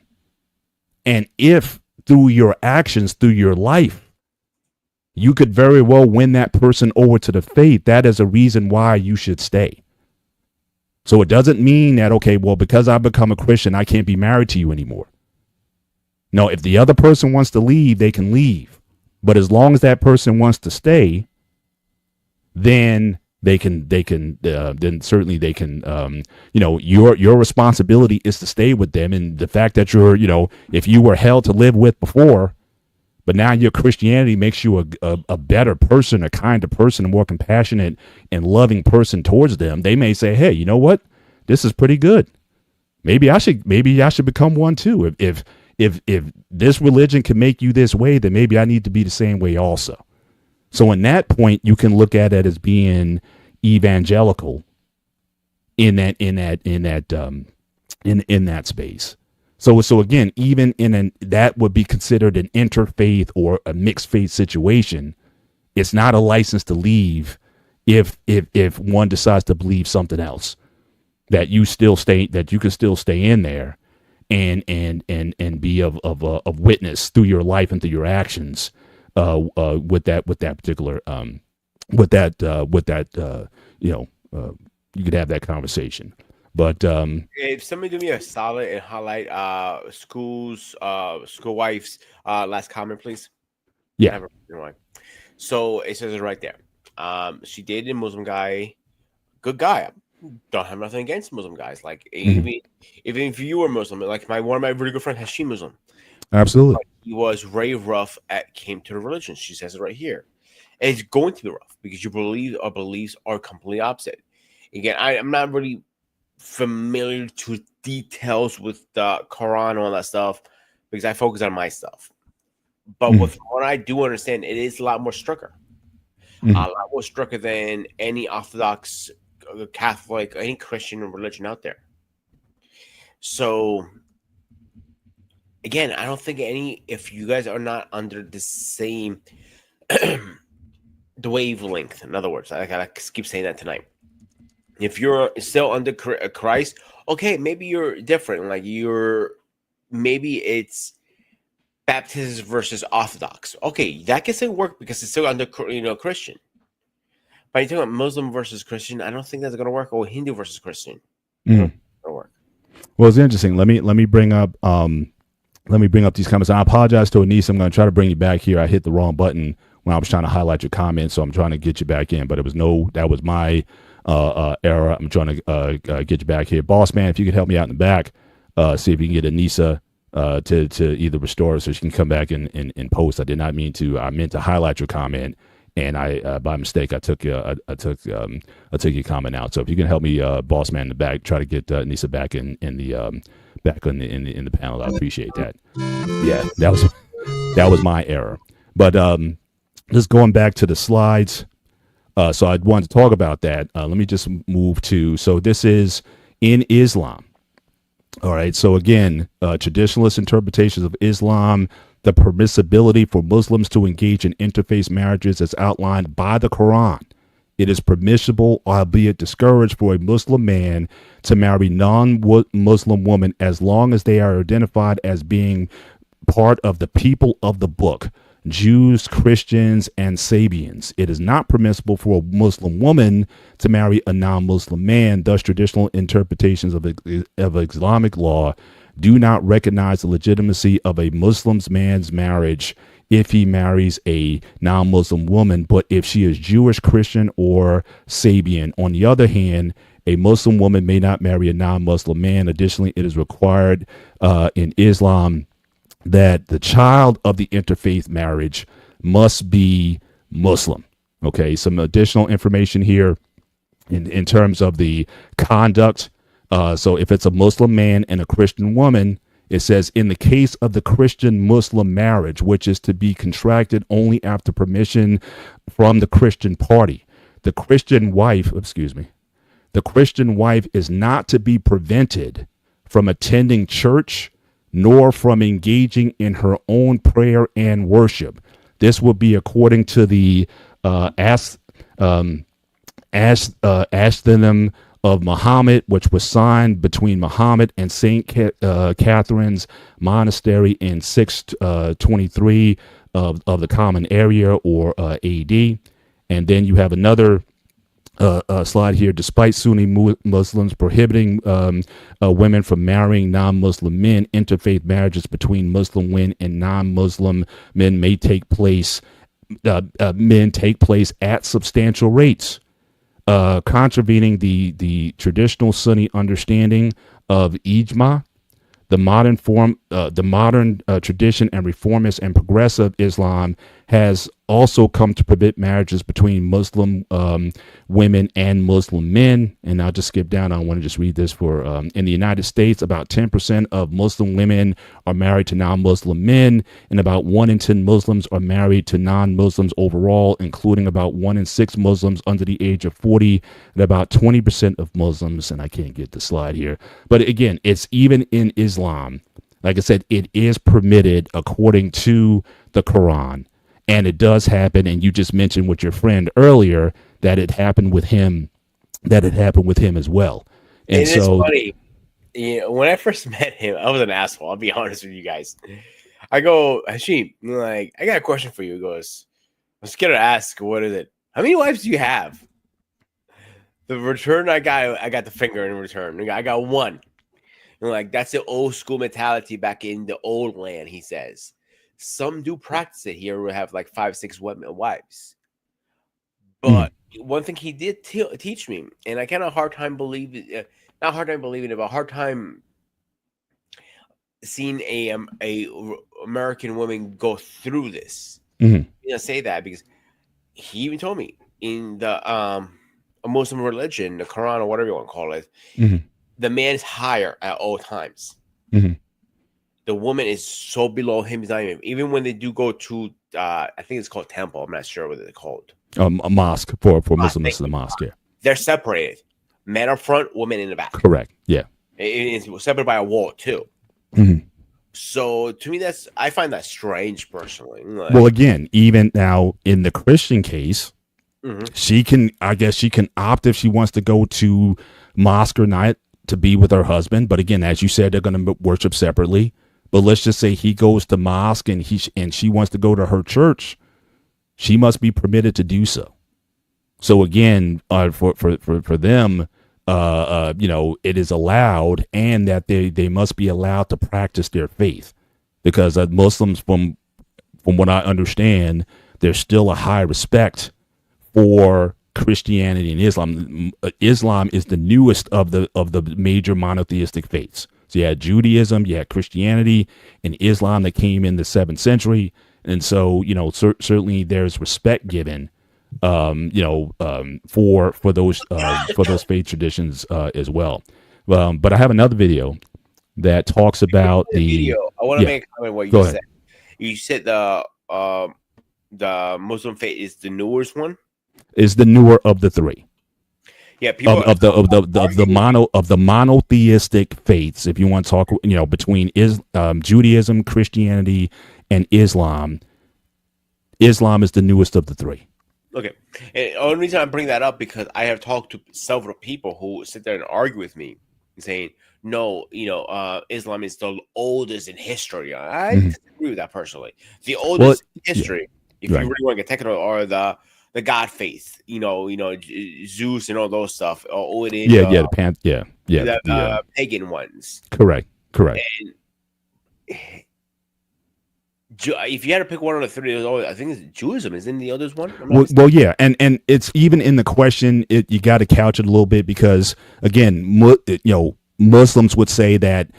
And if through your actions, through your life, you could very well win that person over to the faith, that is a reason why you should stay. So it doesn't mean that, okay, well, because I've become a Christian, I can't be married to you anymore. No, if the other person wants to leave, they can leave. But as long as that person wants to stay, then then certainly they can, your responsibility is to stay with them. And the fact that if you were hell to live with before, but now your Christianity makes you a better person, a kinder person, a more compassionate and loving person towards them, they may say, hey, you know what? This is pretty good. Maybe I should become one too. If this religion can make you this way, then maybe I need to be the same way also. So in that point, you can look at it as being evangelical in that space. So again, even that would be considered an interfaith or a mixed faith situation. It's not a license to leave if one decides to believe something else. That you can still stay in there and be of witness through your life and through your actions with that particular you could have that conversation. But if somebody do me a solid and highlight school wife's last comment, please. Yeah. So it says it right there. She dated a Muslim guy, good guy. Don't have nothing against Muslim guys. Like even if you were Muslim, like one of my really good friends, has she Muslim? Absolutely. Like, he was very rough came to the religion. She says it right here. And it's going to be rough because your beliefs are completely opposite. Again, I'm not really familiar to details with the Quran and all that stuff because I focus on my stuff. But with what I do understand, it is a lot more stricter. A lot more stricter than any Orthodox, Catholic, any Christian religion out there. So again, I don't think if you guys are not under the same the wavelength, in other words, I gotta keep saying that tonight. If you're still under Christ, okay, maybe you're different. Like maybe it's baptism versus Orthodox. Okay, that can still work because it's still under Christian. But you're talking about Muslim versus Christian, I don't think that's gonna work. Or Hindu versus Christian, gonna work. Well, it's interesting. Let me bring up these comments. I apologize to Anissa. I'm going to try to bring you back here. I hit the wrong button when I was trying to highlight your comment, so I'm trying to get you back in. But that was my error. I'm trying to get you back here. Boss man, if you could help me out in the back, see if you can get Anissa to either restore so she can come back and post. I did not mean to. I meant to highlight your comment, and I by mistake I took your comment out. So if you can help me, boss man in the back, try to get Anissa back in the panel, I appreciate that. Yeah, that was my error. But just going back to the slides. So I wanted to talk about that. Let me just move to, so this is in Islam. All right. So again, traditionalist interpretations of Islam, the permissibility for Muslims to engage in interfaith marriages as outlined by the Quran. It is permissible, albeit discouraged, for a Muslim man to marry non-Muslim women as long as they are identified as being part of the people of the book, Jews, Christians, and Sabians. It is not permissible for a Muslim woman to marry a non-Muslim man. Thus, traditional interpretations of Islamic law do not recognize the legitimacy of a Muslim man's marriage if he marries a non-Muslim woman, but if she is Jewish, Christian, or Sabian. On the other hand, a Muslim woman may not marry a non-Muslim man. Additionally, it is required in Islam that the child of the interfaith marriage must be Muslim. Okay, some additional information here in terms of the conduct. So if it's a Muslim man and a Christian woman, it says, in the case of the Christian-Muslim marriage, which is to be contracted only after permission from the Christian party, the Christian wife is not to be prevented from attending church nor from engaging in her own prayer and worship. This will be according to the Ashtanim of Muhammad, which was signed between Muhammad and St. Catherine's Monastery in 623 of the Common Era, or AD. And then you have another slide here. Despite Sunni Muslims prohibiting women from marrying non-Muslim men, interfaith marriages between Muslim women and non-Muslim men may take place men take place at substantial rates, contravening the traditional Sunni understanding of ijma. The modern tradition and reformist and progressive Islam has also come to prohibit marriages between Muslim women and Muslim men. And I'll just skip down. I want to just read this for in the United States, about 10% of Muslim women are married to non-Muslim men, and about 1 in 10 Muslims are married to non-Muslims overall, including about 1 in 6 Muslims under the age of 40, and about 20% of Muslims, and I can't get the slide here, but again, it's even in Islam. Like I said, it is permitted according to the Quran. And it does happen, and you just mentioned with your friend earlier that it happened with him, as well. And it is funny. You know, when I first met him, I was an asshole. I'll be honest with you guys. I go, Hashim, like, I got a question for you. He goes, I'm scared to ask, what is it? How many wives do you have? The return I got the finger in return. I got one. And like, that's the old school mentality back in the old land, he says. Some do practice it here. We have like 5, 6 wives. But one thing he did teach me, and I kind of hard time believing it, but hard time seeing a American woman go through this. I say that because he even told me in the Muslim religion, the Quran or whatever you want to call it, the man is higher at all times. The woman is so below him. He's not even when they do go to, I think it's called temple. I'm not sure what they're called. A mosque for Muslims, it's the mosque. Yeah, they're separated. Men up front, women in the back. Correct. Yeah, it's separated by a wall too. So to me, I find that strange personally. Like, well, again, even now in the Christian case, she can opt if she wants to go to mosque or not to be with her husband. But again, as you said, they're going to worship separately. But let's just say he goes to mosque and she wants to go to her church, she must be permitted to do so. So again, for them, it is allowed, and that they must be allowed to practice their faith, because Muslims, from what I understand, there's still a high respect for Christianity and Islam. Islam is the newest of the major monotheistic faiths. So you had Judaism, you had Christianity, and Islam that came in the 7th century. And so, certainly there's respect given, for those faith traditions as well. But I have another video that talks about video. I want to make a comment what you said. You said the Muslim faith is the newest one. Is the newer of the three. Yeah, people of the monotheistic faiths. If you want to talk, between Judaism, Christianity, and Islam, Islam is the newest of the three. Okay, and the only reason I bring that up because I have talked to several people who sit there and argue with me, saying, "No, Islam is the oldest in history." I disagree with that personally. The oldest in history, if you really want to get technical, are the God faith, Zeus and all those stuff. Or Odin, the pagan ones. Correct. And if you had to pick one of the three, I think it's Judaism. Isn't the others one? Well, yeah, and it's even in the question. You got to couch it a little bit because again, Muslims would say that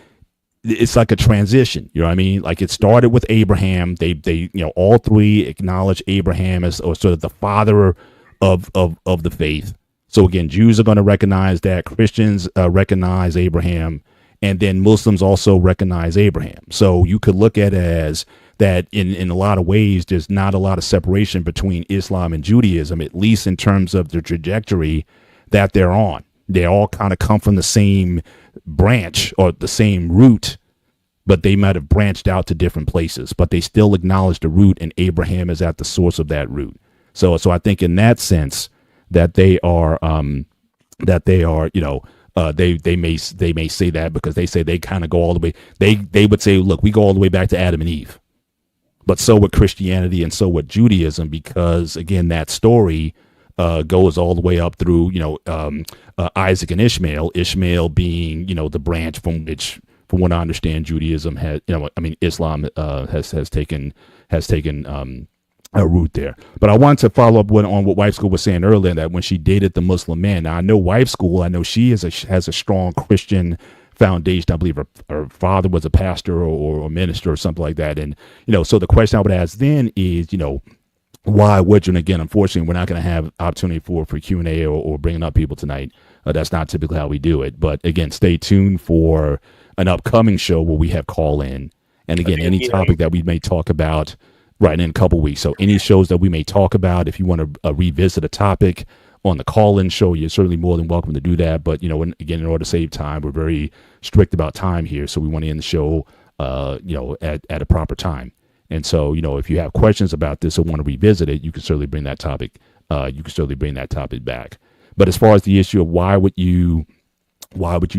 it's like a transition. You know what I mean? Like it started with Abraham. They all three acknowledge Abraham as sort of the father of the faith. So again, Jews are going to recognize that, Christians recognize Abraham, and then Muslims also recognize Abraham. So you could look at it as that in a lot of ways, there's not a lot of separation between Islam and Judaism, at least in terms of the trajectory that they're on. They all kind of come from the same branch or the same root, but they might have branched out to different places, but they still acknowledge the root, and Abraham is at the source of that root. So I think in that sense that they may say that because they say they kind of go all the way. They would say, look, we go all the way back to Adam and Eve, but so would Christianity and so would Judaism, because again, that story goes all the way up through, Isaac and Ishmael, Ishmael being, the branch from which, from what I understand, Judaism has, Islam has taken root there. But I wanted to follow up on what Wife School was saying earlier, that when she dated the Muslim man. Now I know Wife School, I know she has a strong Christian foundation. I believe her father was a pastor or a minister or something like that. And so the question I would ask then is, why would you? And again, unfortunately, we're not going to have opportunity for Q&A or bringing up people tonight. That's not typically how we do it. But again, stay tuned for an upcoming show where we have call in. And again, any topic that we may talk about right in a couple weeks. So any shows that we may talk about, if you want to revisit a topic on the call-in show, you're certainly more than welcome to do that. But, again, in order to save time, we're very strict about time here. So we want to end the show, at a proper time. And so, if you have questions about this or want to revisit it, you can certainly bring that topic. Back. But as far as the issue of why would you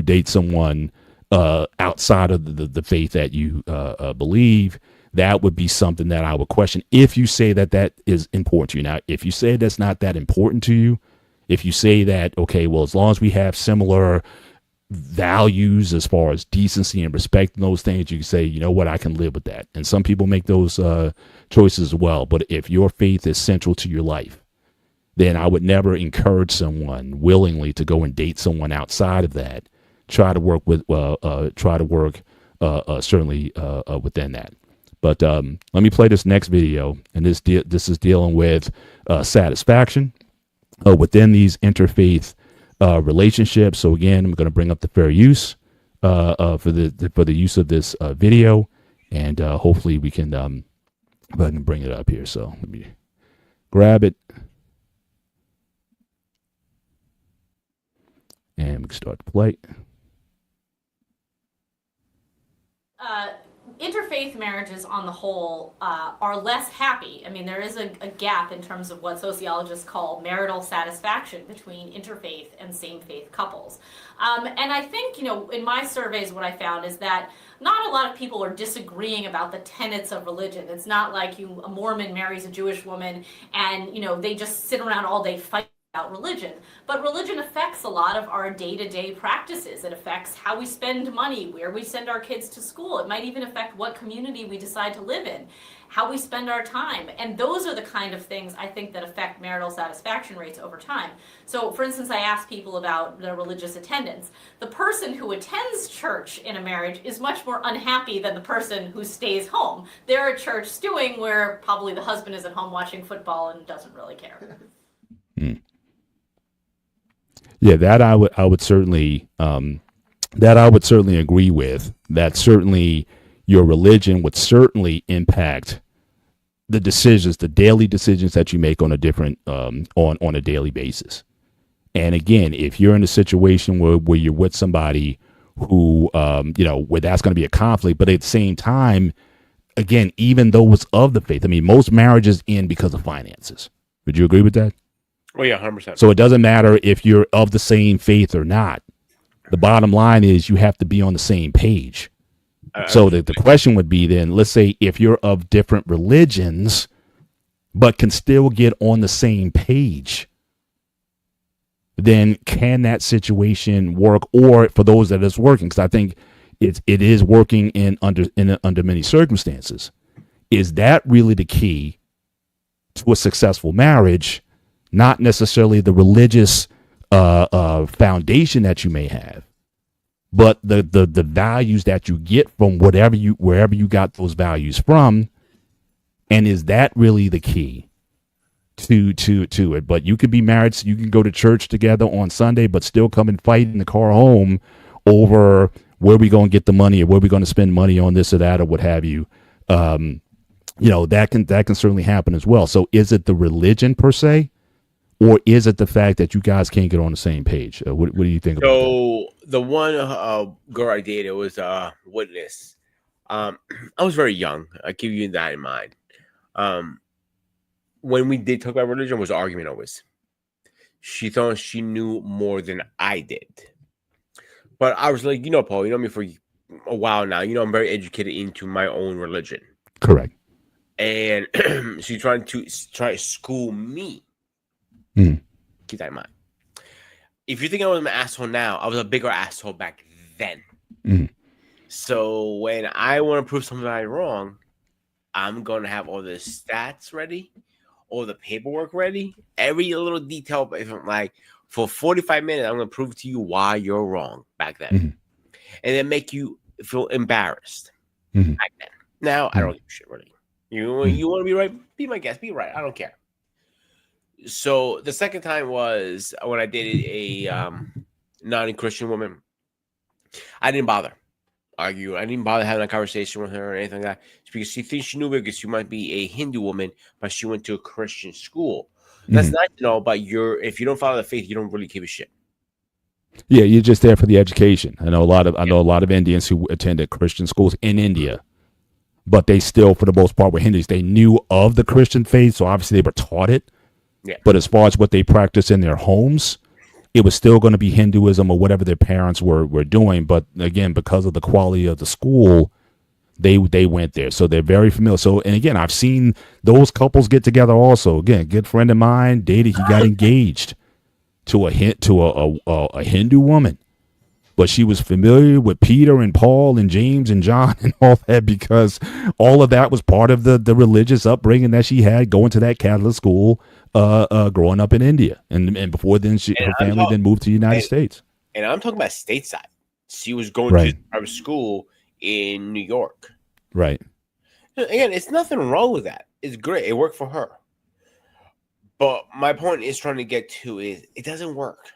date someone outside of the faith that you believe, that would be something that I would question. If you say that is important to you. Now, if you say that's not that important to you, if you say that, okay, well, as long as we have similar values as far as decency and respect and those things, you can say, you know what, I can live with that. And some people make those choices as well. But if your faith is central to your life, then I would never encourage someone willingly to go and date someone outside of that. Try to work certainly within that. But let me play this next video, and this is dealing with satisfaction within these interfaith relationships. So again, I'm going to bring up the fair use for the use of this video, and hopefully we can go ahead and bring it up here. So let me grab it, and we can start to play. Interfaith marriages on the whole are less happy. I mean, there is a gap in terms of what sociologists call marital satisfaction between interfaith and same-faith couples. And I think, in my surveys, what I found is that not a lot of people are disagreeing about the tenets of religion. It's not like a Mormon marries a Jewish woman and, they just sit around all day fighting about religion. But religion affects a lot of our day-to-day practices. It affects how we spend money, where we send our kids to school. It might even affect what community we decide to live in, how we spend our time. And those are the kind of things I think that affect marital satisfaction rates over time. So, for instance, I asked people about their religious attendance. The person who attends church in a marriage is much more unhappy than the person who stays home. They're at church stewing where probably the husband is at home watching football and doesn't really care. Yeah, that I would certainly agree with. That certainly your religion would certainly impact the decisions, the daily decisions that you make on a different on a daily basis. And again, if you're in a situation where you're with somebody who where that's going to be a conflict, but at the same time, again, even though it's of the faith, I mean, most marriages end because of finances. Would you agree with that? Oh, yeah, 100%. So it doesn't matter if you're of the same faith or not. The bottom line is you have to be on the same page. So the question would be then, let's say if you're of different religions, but can still get on the same page, then can that situation work? Or for those that it's working, because I think it is working under many circumstances. Is that really the key to a successful marriage? Not necessarily the religious foundation that you may have, but the values that you get from wherever you got those values from, and is that really the key to it? But you could be married, so you can go to church together on Sunday, but still come and fight in the car home over where we going to get the money or where we going to spend money on this or that or what have you. That can certainly happen as well. So is it the religion per se? Or is it the fact that you guys can't get on the same page? What do you think about that? So the one girl I dated was a witness. I was very young. I keep you that in mind. When we did talk about religion, was an argument always. She thought she knew more than I did. But I was like, Paul, you know me for a while now. I'm very educated into my own religion. Correct. And she's trying to school me. Keep that in mind. If you think I was an asshole now, I was a bigger asshole back then. So when I want to prove somebody wrong, I'm gonna have all the stats ready, all the paperwork ready, every little detail. If I'm like, for 45 minutes, I'm gonna prove to you why you're wrong back then, Mhm. and then make you feel embarrassed Mhm. back then. Now I don't give a shit really. You Mhm. want to be right? Be my guest. Be right. I don't care. So the second time was when I dated a non-Christian woman. I didn't bother argue. I didn't bother having a conversation with her or anything like that. It's because she thinks she knew me because she might be a Hindu woman, but she went to a Christian school. That's Mhm. nice to know, but if you don't follow the faith, you don't really give a shit. Yeah, you're just there for the education. I know a lot of Indians who attended Christian schools in India, but they still, for the most part, were Hindus. They knew of the Christian faith, so obviously they were taught it. Yeah. But as far as what they practiced in their homes, it was still going to be Hinduism or whatever their parents were doing. But again, because of the quality of the school, they went there, so they're very familiar. So, and again, I've seen those couples get together. Also, again, a good friend of mine dated. He got engaged to a Hindu woman, but she was familiar with Peter and Paul and James and John and all that because all of that was part of the religious upbringing that she had going to that Catholic school, growing up in India, and before then her family then moved to the United States. And I'm talking about stateside. She was going Right. to private school in New York. Right. Again, it's nothing wrong with that. It's great. It worked for her. But my point is trying to get to is it doesn't work.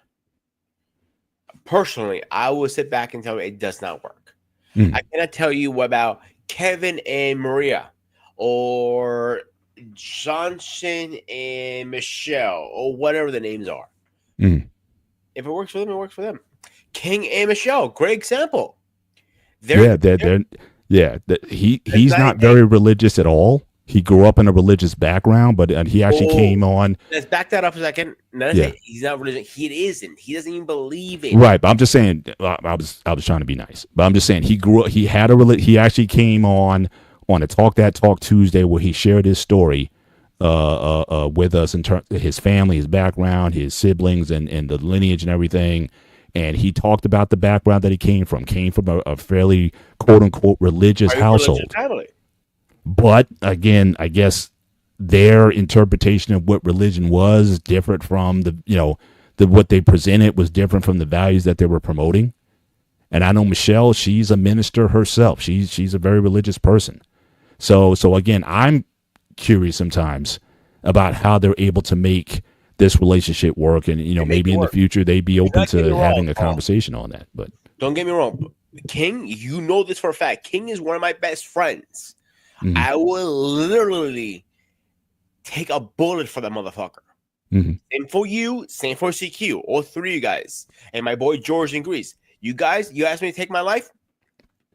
Personally, I will sit back and tell you it does not work. Mm. I cannot tell you about Kevin and Maria or Johnson and Michelle or whatever the names are. Mm. If it works for them, it works for them. King and Michelle, great example. He's not very religious at all. He grew up in a religious background, but he actually came on. Let's back that up a second. He's not religious. He isn't. He doesn't even believe it. Right, but I'm just saying. I was trying to be nice, but I'm just saying he grew up. He had he actually came on a Talk Tuesday where he shared his story with us in terms of his family, his background, his siblings, and the lineage and everything. And he talked about the background that he came from a fairly quote unquote religious household. But again, I guess their interpretation of what religion was different from what they presented was different from the values that they were promoting. And I know Michelle, she's a minister herself. She's a very religious person. So again, I'm curious sometimes about how they're able to make this relationship work, and maybe in the future they'd be open to having a conversation on that. But don't get me wrong, King, you know this for a fact. King is one of my best friends. Mm-hmm. I will literally take a bullet for that motherfucker. Mm-hmm. Same for you, same for CQ, all three of you guys, and my boy George in Greece. You guys, you asked me to take my life.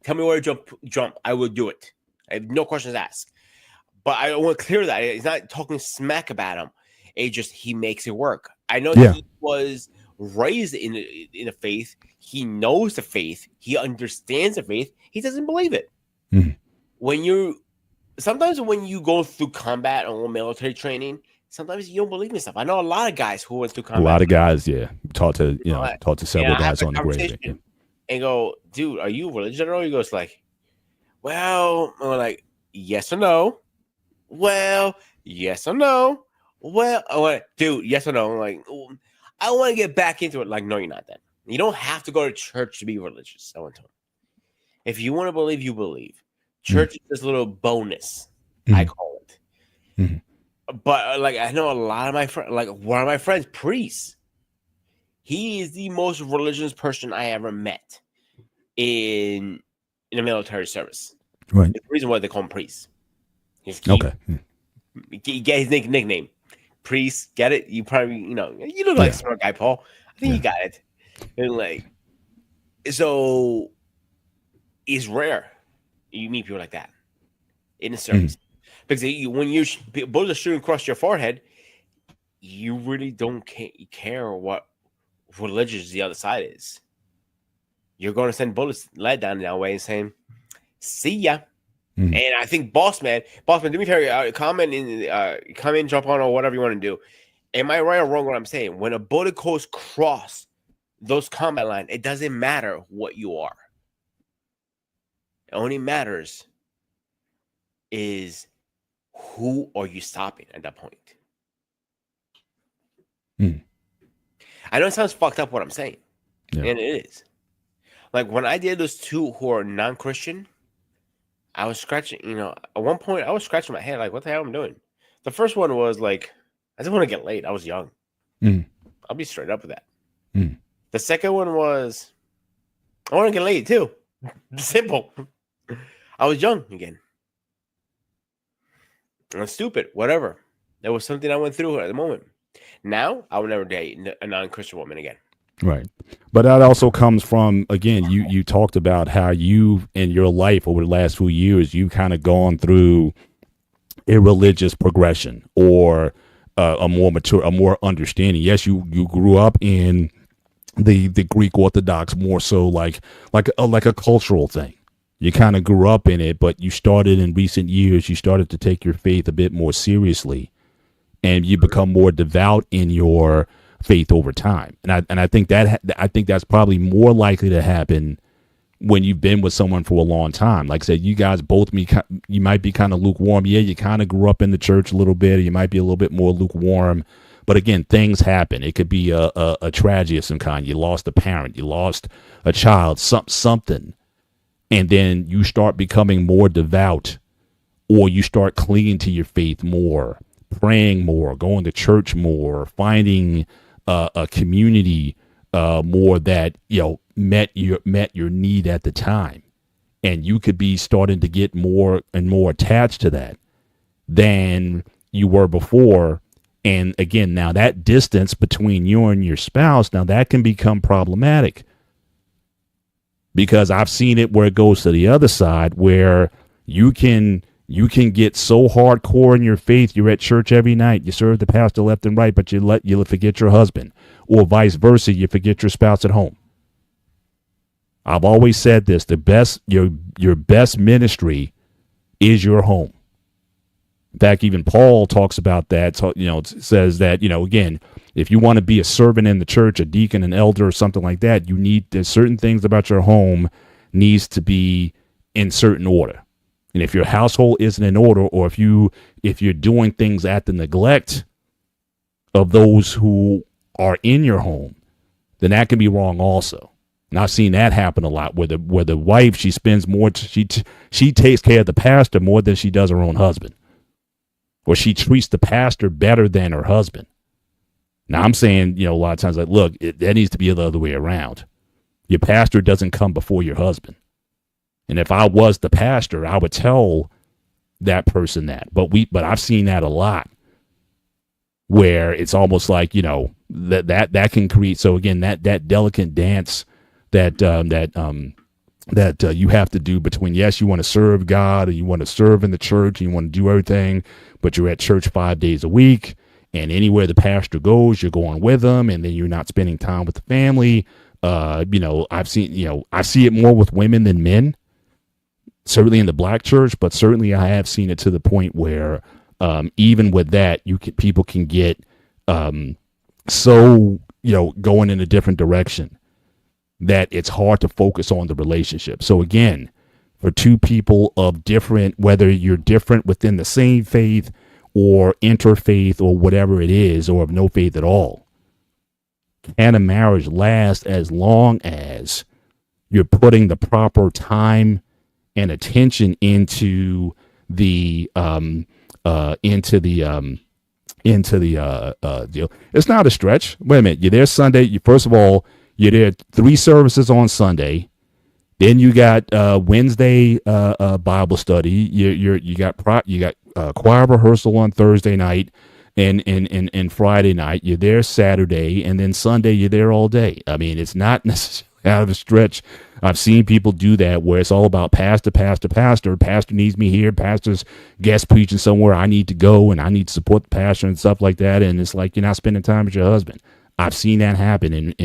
Tell me where to jump. I will do it. I have no questions asked. But I want to clear that he's not talking smack about him. It just he makes it work. I know he was raised in the faith. He knows the faith. He understands the faith. He doesn't believe it. Mm-hmm. Sometimes when you go through combat or military training, sometimes you don't believe in stuff. I know a lot of guys who went through combat. A lot of guys, talked to several guys on the grave. And go, dude, are you religious at all? He goes like, well, I'm like, yes or no. Well, yes or no. Well, dude, yes or no. I'm like, I want to get back into it. Like, no, you're not that. You don't have to go to church to be religious. I want to. If you want to believe, you believe. Church is this little bonus, I call it. Mm-hmm. But I know a lot of my friends, one of my friends, priest. He is the most religious person I ever met in a military service. Right. The reason why they call him priest. Okay. You get his nickname, priest. Get it? You probably you look like a smart guy, Paul. I think you got it. And so it's rare you meet people like that in the service because when bullets are shooting across your forehead, you really don't care what religious the other side is. You're going to send bullets lead down that way and saying, "See ya." And I think Bossman, do me a favor, comment in, jump on, or whatever you want to do. Am I right or wrong what I'm saying? When a bullet goes across those combat lines, it doesn't matter what you are. It only matters is who are you stopping at that point? I know it sounds fucked up what I'm saying, and it is. Like when I did those two who are non-Christian, I was scratching, at one point I was scratching my head like, what the hell am I doing? The first one was like, I just want to get laid. I was young. I'll be straight up with that. The second one was, I want to get laid too. Simple. I was young again. I'm stupid, whatever. That was something I went through at the moment. Now, I would never date a non-Christian woman again. Right. But that also comes from, again, you talked about how you, in your life over the last few years, you kind of gone through a religious progression or a more mature, a more understanding. Yes, you grew up in the Greek Orthodox, more so like a cultural thing. You kind of grew up in it, but you started in recent years, you started to take your faith a bit more seriously, and you become more devout in your faith over time. And I think that's probably more likely to happen when you've been with someone for a long time. Like I said, you guys both, you might be kind of lukewarm. Yeah, you kind of grew up in the church a little bit. Or you might be a little bit more lukewarm. But again, things happen. It could be a tragedy of some kind. You lost a parent. You lost a child, something. And then you start becoming more devout, or you start clinging to your faith more, praying more, going to church more, finding a community more that met your need at the time, and you could be starting to get more and more attached to that than you were before. And again, now that distance between you and your spouse, now that can become problematic, because I've seen it where it goes to the other side, where you can get so hardcore in your faith. You're at church every night. You serve the pastor left and right, but you forget your husband, or vice versa. You forget your spouse at home. I've always said this: your best ministry is your home. In fact, even Paul talks about that. Says that, again, if you want to be a servant in the church, a deacon, an elder, or something like that, there's certain things about your home needs to be in certain order. And if your household isn't in order, or if you're doing things at the neglect of those who are in your home, then that can be wrong also. And I've seen that happen a lot, where the wife, she spends more, she takes care of the pastor more than she does her own husband, or she treats the pastor better than her husband. Now I'm saying, a lot of times, like, look, that needs to be the other way around. Your pastor doesn't come before your husband. And if I was the pastor, I would tell that person that. But I've seen that a lot, where it's almost like, that can create. So again, that delicate dance that you have to do between, yes, you want to serve God, or you want to serve in the church, and you want to do everything, but you're at church 5 days a week, and anywhere the pastor goes, you're going with them, and then you're not spending time with the family. I see it more with women than men, certainly in the black church, but certainly I have seen it to the point where even with that, people can get so going in a different direction that it's hard to focus on the relationship. So again, for two people of different, whether you're different within the same faith or interfaith or whatever it is, or of no faith at all, can a marriage last as long as you're putting the proper time and attention into the deal? It's not a stretch. Wait a minute, you're there Sunday. First of all, you're there 3 services on Sunday. Then you got Wednesday Bible study. You got choir rehearsal on Thursday night and Friday night. You're there Saturday, and then Sunday you're there all day. I mean, it's not necessarily out of a stretch. I've seen people do that where it's all about pastor. Pastor needs me here. Pastor's guest preaching somewhere. I need to go, and I need to support the pastor and stuff like that. And it's like you're not spending time with your husband. I've seen that happen in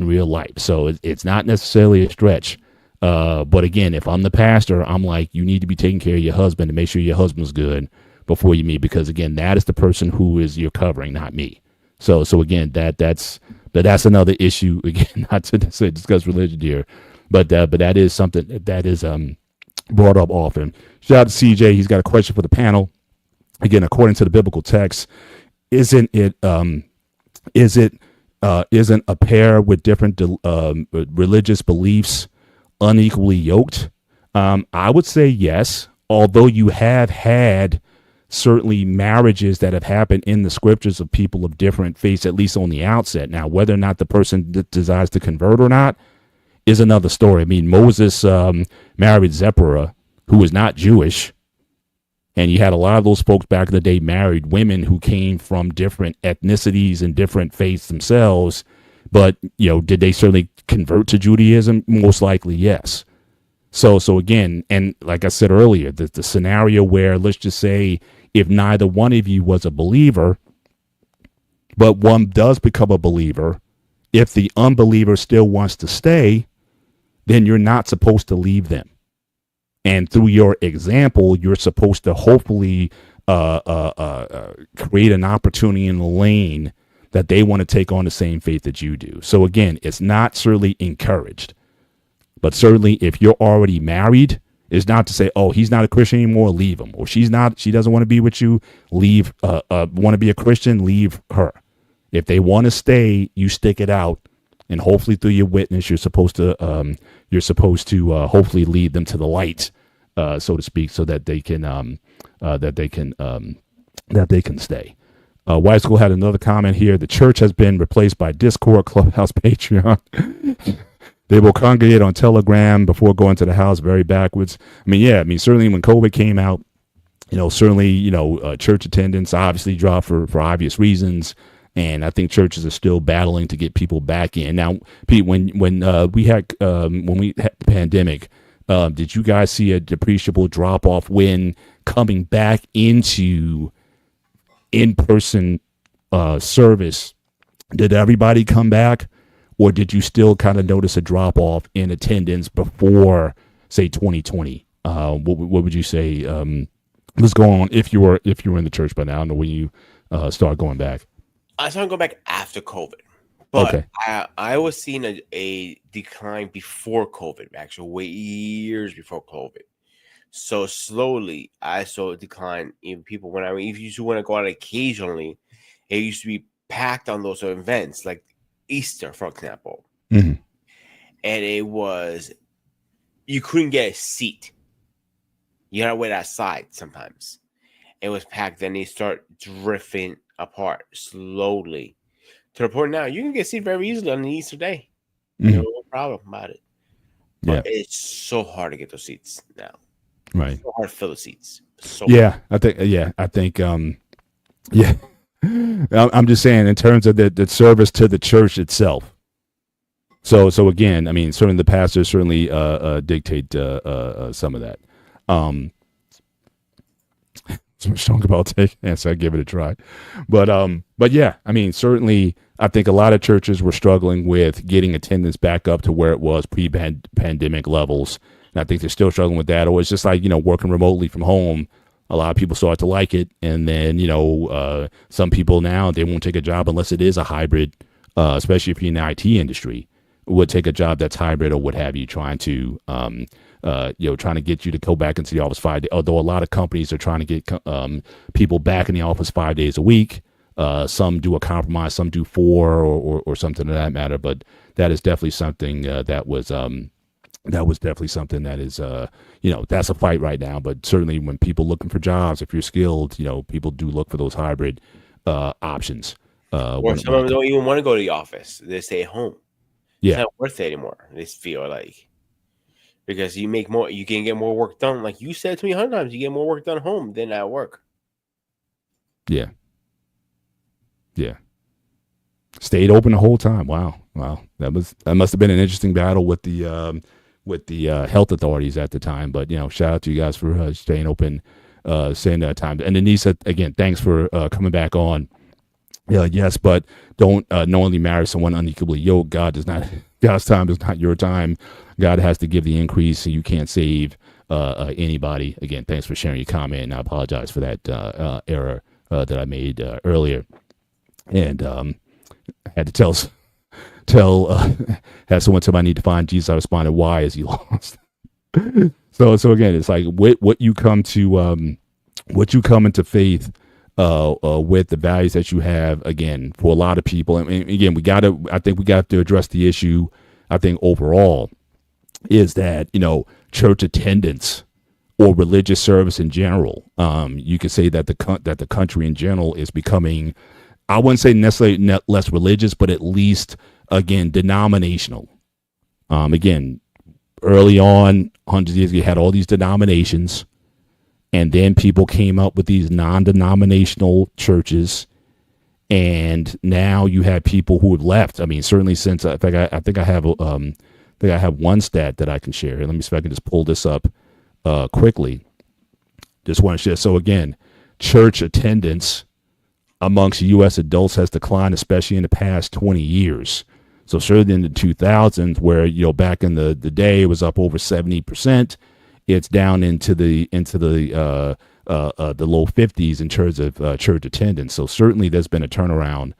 real life. So it's not necessarily a stretch. But again, if I'm the pastor, I'm like, you need to be taking care of your husband and make sure your husband's good before you meet, because again, that is the person who is you're covering, not me. So again, that's another issue. Again, not to discuss religion here, but that is something that is brought up often. Shout out to CJ. He's got a question for the panel. Again, according to the biblical text, isn't a pair with different religious beliefs unequally yoked? I would say yes, although you have had certainly marriages that have happened in the scriptures of people of different faiths, at least on the outset. Now, whether or not the person decides to convert or not is another story. I mean, Moses married Zipporah, who was not Jewish. And you had a lot of those folks back in the day married women who came from different ethnicities and different faiths themselves. But, did they certainly convert to Judaism? Most likely, yes. So again, and like I said earlier, the scenario where, let's just say, if neither one of you was a believer, but one does become a believer, if the unbeliever still wants to stay, then you're not supposed to leave them. And through your example, you're supposed to hopefully create an opportunity in the lane that they want to take on the same faith that you do. So again, it's not certainly encouraged, but certainly if you're already married, it's not to say, oh, he's not a Christian anymore, leave him. Or she doesn't want to be with you, leave, want to be a Christian, leave her. If they want to stay, you stick it out. And hopefully through your witness, you're supposed to hopefully lead them to the light, so to speak, so that they can stay. White School had another comment here. The church has been replaced by Discord, Clubhouse, Patreon. They will congregate on Telegram before going to the house, very backwards. Certainly when COVID came out, church attendance obviously dropped for obvious reasons. And I think churches are still battling to get people back in. Now, Pete, when we had the pandemic, did you guys see a depreciable drop off when coming back into in-person service? Did everybody come back, or did you still kind of notice a drop off in attendance before, say, 2020? What would you say was going on if you were in the church by now? I don't know when you start going back. I started going back after COVID, but Okay. I was seeing a decline before COVID, actually way years before COVID. So slowly, I saw a decline in people. If you used to want to go out occasionally, it used to be packed on those events, like Easter, for example. Mm-hmm. And it was, you couldn't get a seat. You had to wait outside sometimes. It was packed. Then they start drifting apart slowly to the point now you can get seated very easily on the Easter day. Mm-hmm. No problem about it. But it's so hard to get those seats now. Right. It's so hard to fill the seats. I think I'm just saying in terms of the service to the church itself. So again, certainly the pastors certainly dictate some of that. So much talk about taking, so I give it a try. But certainly I think a lot of churches were struggling with getting attendance back up to where it was pre-pandemic levels. And I think they're still struggling with that. Or it's just like, working remotely from home. A lot of people start to like it. And then, some people now, they won't take a job unless it is a hybrid, especially if you're in the IT industry, would take a job that's hybrid or what have you, trying to get you to go back into the office 5 days. Although a lot of companies are trying to get people back in the office 5 days a week. Some do a compromise, some do 4 or something of that matter. But that is definitely something that was definitely something that is, that's a fight right now. But certainly when people looking for jobs, if you're skilled, people do look for those hybrid options. Or some of them don't even want to go to the office. They stay at home. Yeah. It's not worth it anymore. They feel like, because you make more, you can get more work done. Like you said to me 100 times, you get more work done at home than at work. Yeah. Stayed open the whole time. Wow. That must have been an interesting battle with the health authorities at the time. But shout out to you guys for staying open, saying that time. And Anissa, again, thanks for coming back on. Yes, but don't knowingly marry someone unequally yoked. God's time is not your time. God has to give the increase, and you can't save anybody. Again, thanks for sharing your comment, and I apologize for that error that I made earlier. And I had to had someone tell me I need to find Jesus. I responded, why is he lost? So again, it's like what you come to what you come into faith with, the values that you have. Again, for a lot of people, and again, I think we got to address the issue. I think overall is that, church attendance or religious service in general. You could say that the country in general is becoming, I wouldn't say necessarily less religious, but at least, again, denominational. Again, early on, hundreds of years ago, you had all these denominations, and then people came up with these non-denominational churches, and now you have people who have left. I mean, certainly since, I think I have one stat that I can share. Let me see if I can just pull this up quickly. Just want to share. So again, church attendance amongst U.S. adults has declined, especially in the past 20 years. So certainly in the 2000s, where, back in the day, it was up over 70%. It's down into the low 50s in terms of church attendance. So certainly there's been a turnaround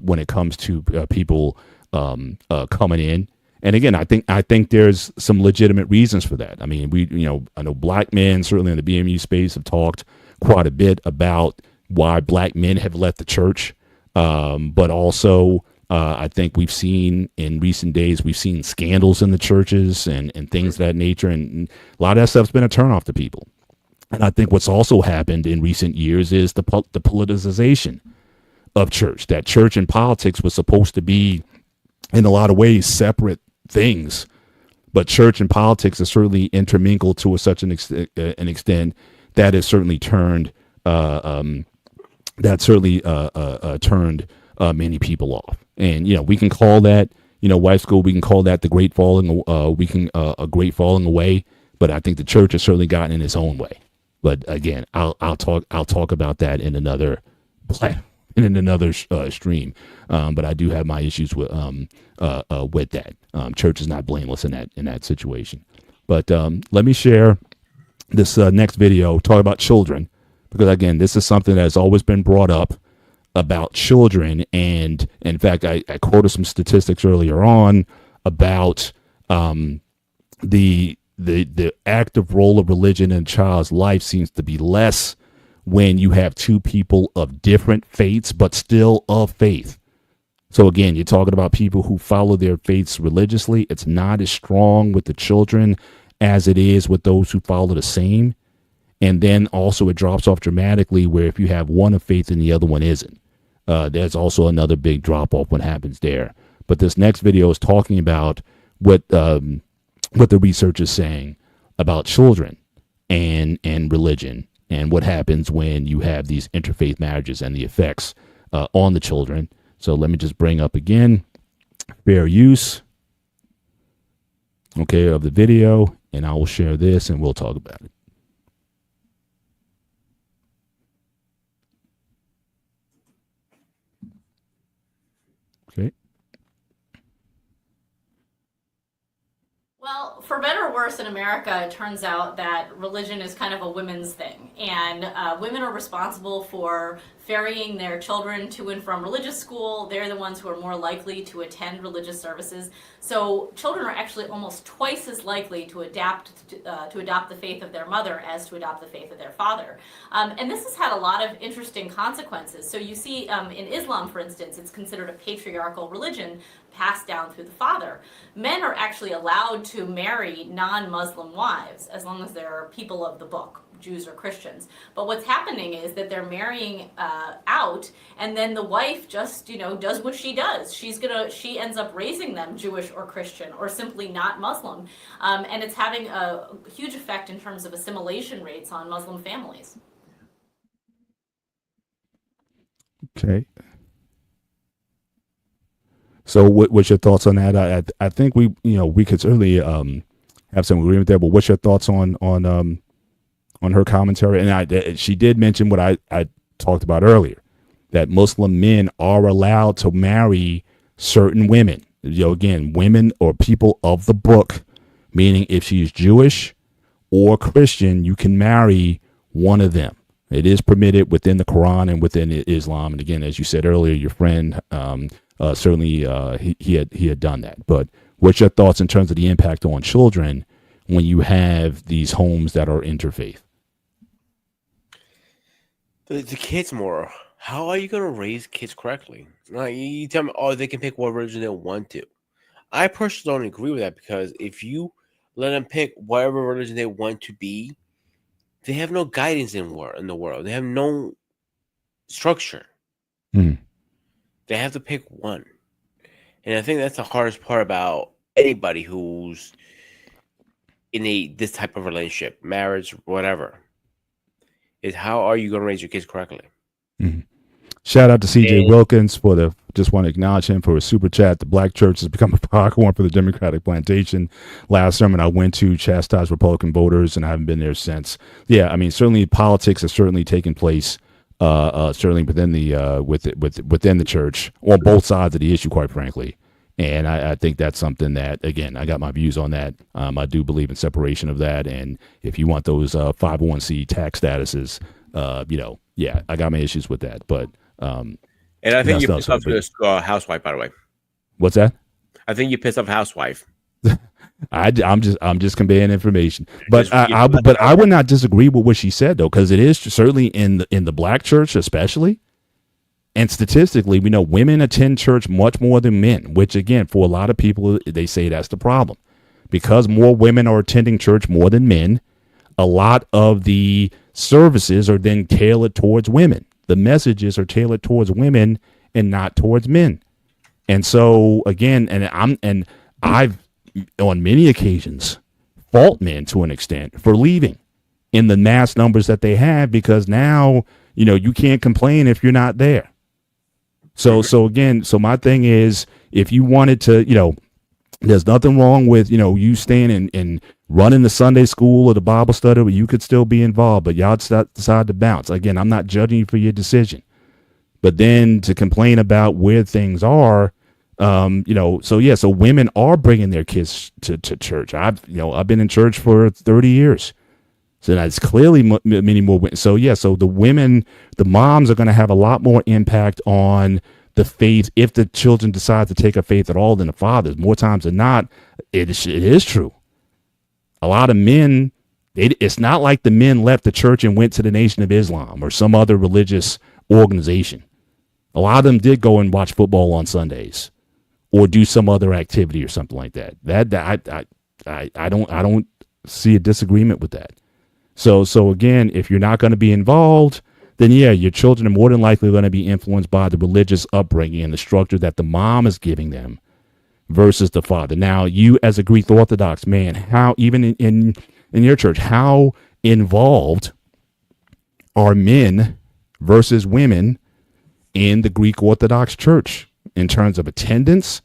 when it comes to people coming in. And again, I think there's some legitimate reasons for that. I mean, I know black men, certainly in the BMU space, have talked quite a bit about why black men have left the church. But also, I think we've seen in recent days, we've seen scandals in the churches and things of that nature. And a lot of that stuff's been a turnoff to people. And I think what's also happened in recent years is the politicization of church. That church and politics was supposed to be, in a lot of ways, separate things, but church and politics is certainly intermingled to such an extent that has certainly turned turned many people off. And we can call that white school. We can call that the great falling. A great falling away. But I think the church has certainly gotten in its own way. But again, I'll talk about that in another stream. But I do have my issues with that. Church is not blameless in that situation. But let me share this next video, talk about children, because again, this is something that has always been brought up about children. And in fact, I quoted some statistics earlier on about the active role of religion in a child's life seems to be less when you have two people of different faiths, but still of faith. So again, you're talking about people who follow their faiths religiously. It's not as strong with the children as it is with those who follow the same. And then also it drops off dramatically where if you have one of faith and the other one isn't. There's also another big drop off what happens there. But this next video is talking about what the research is saying about children and religion and what happens when you have these interfaith marriages and the effects on the children. So let me just bring up again fair use, of the video, and I will share this and we'll talk about it. Okay. Well, for better or worse, in America, it turns out that religion is kind of a women's thing, and women are responsible for ferrying their children to and from religious school. They're the ones who are more likely to attend religious services. So children are actually almost twice as likely to adopt the faith of their mother as to adopt the faith of their father. And this has had a lot of interesting consequences. So you see in Islam, for instance, it's considered a patriarchal religion passed down through the father. Men are actually allowed to marry non-Muslim wives as long as they're people of the book, Jews or Christians. But what's happening is that they're marrying out, and then the wife just does what she does. She ends up raising them Jewish or Christian or simply not Muslim, and it's having a huge effect in terms of assimilation rates on Muslim families. Okay. So what's your thoughts on that? I think we could certainly have some agreement there, but what's your thoughts on her commentary? And she did mention what I talked about earlier, that Muslim men are allowed to marry certain women. Again, women or people of the book, meaning if she's Jewish or Christian, you can marry one of them. It is permitted within the Quran and within Islam. And again, as you said earlier, your friend certainly he had done that. But what's your thoughts in terms of the impact on children when you have these homes that are interfaith? The kids more. How are you going to raise kids correctly? Like, you tell me, oh, they can pick what religion they want to. I personally don't agree with that, because if you let them pick whatever religion they want to be, they have no guidance in the world. They have no structure. Mm. They have to pick one. And I think that's the hardest part about anybody who's in this type of relationship, marriage, whatever, is how are you going to raise your kids correctly? Mm. Shout out to CJ And- Wilkins just want to acknowledge him for his super chat. The black church has become a foghorn for the Democratic plantation. Last sermon I went to chastised Republican voters, and I haven't been there since. Yeah, I mean, certainly politics has certainly taken place, certainly within the within the church on both sides of the issue, quite frankly. And I think that's something that, again, I got my views on that. I do believe in separation of that. And if you want those 501c tax statuses, yeah, I got my issues with that. But and I think you pissed off this housewife, by the way. What's that? I think you pissed off housewife. I'm just conveying information, but I would not disagree with what she said, though, because it is certainly in the black church, especially. And statistically, we know women attend church much more than men, which, again, for a lot of people, they say that's the problem. Because more women are attending church more than men, a lot of the services are then tailored towards women. The messages are tailored towards women and not towards men. And so, again, I've, on many occasions, fault men to an extent for leaving in the mass numbers that they have, because now, you can't complain if you're not there. So again, my thing is, if you wanted to, there's nothing wrong with, you staying and running the Sunday school or the Bible study, but you could still be involved, but y'all decide to bounce. Again, I'm not judging you for your decision, but then to complain about where things are, so women are bringing their kids to church. I've been in church for 30 years. So that's clearly many more women. So the moms are going to have a lot more impact on the faith if the children decide to take a faith at all than the fathers. More times than not, it is true. A lot of men, it's not like the men left the church and went to the Nation of Islam or some other religious organization. A lot of them did go and watch football on Sundays or do some other activity or something like that. I don't see a disagreement with that. So again, if you're not going to be involved, then yeah, your children are more than likely going to be influenced by the religious upbringing and the structure that the mom is giving them versus the father. Now, you as a Greek Orthodox man, how, even in your church, how involved are men versus women in the Greek Orthodox Church in terms of attendance,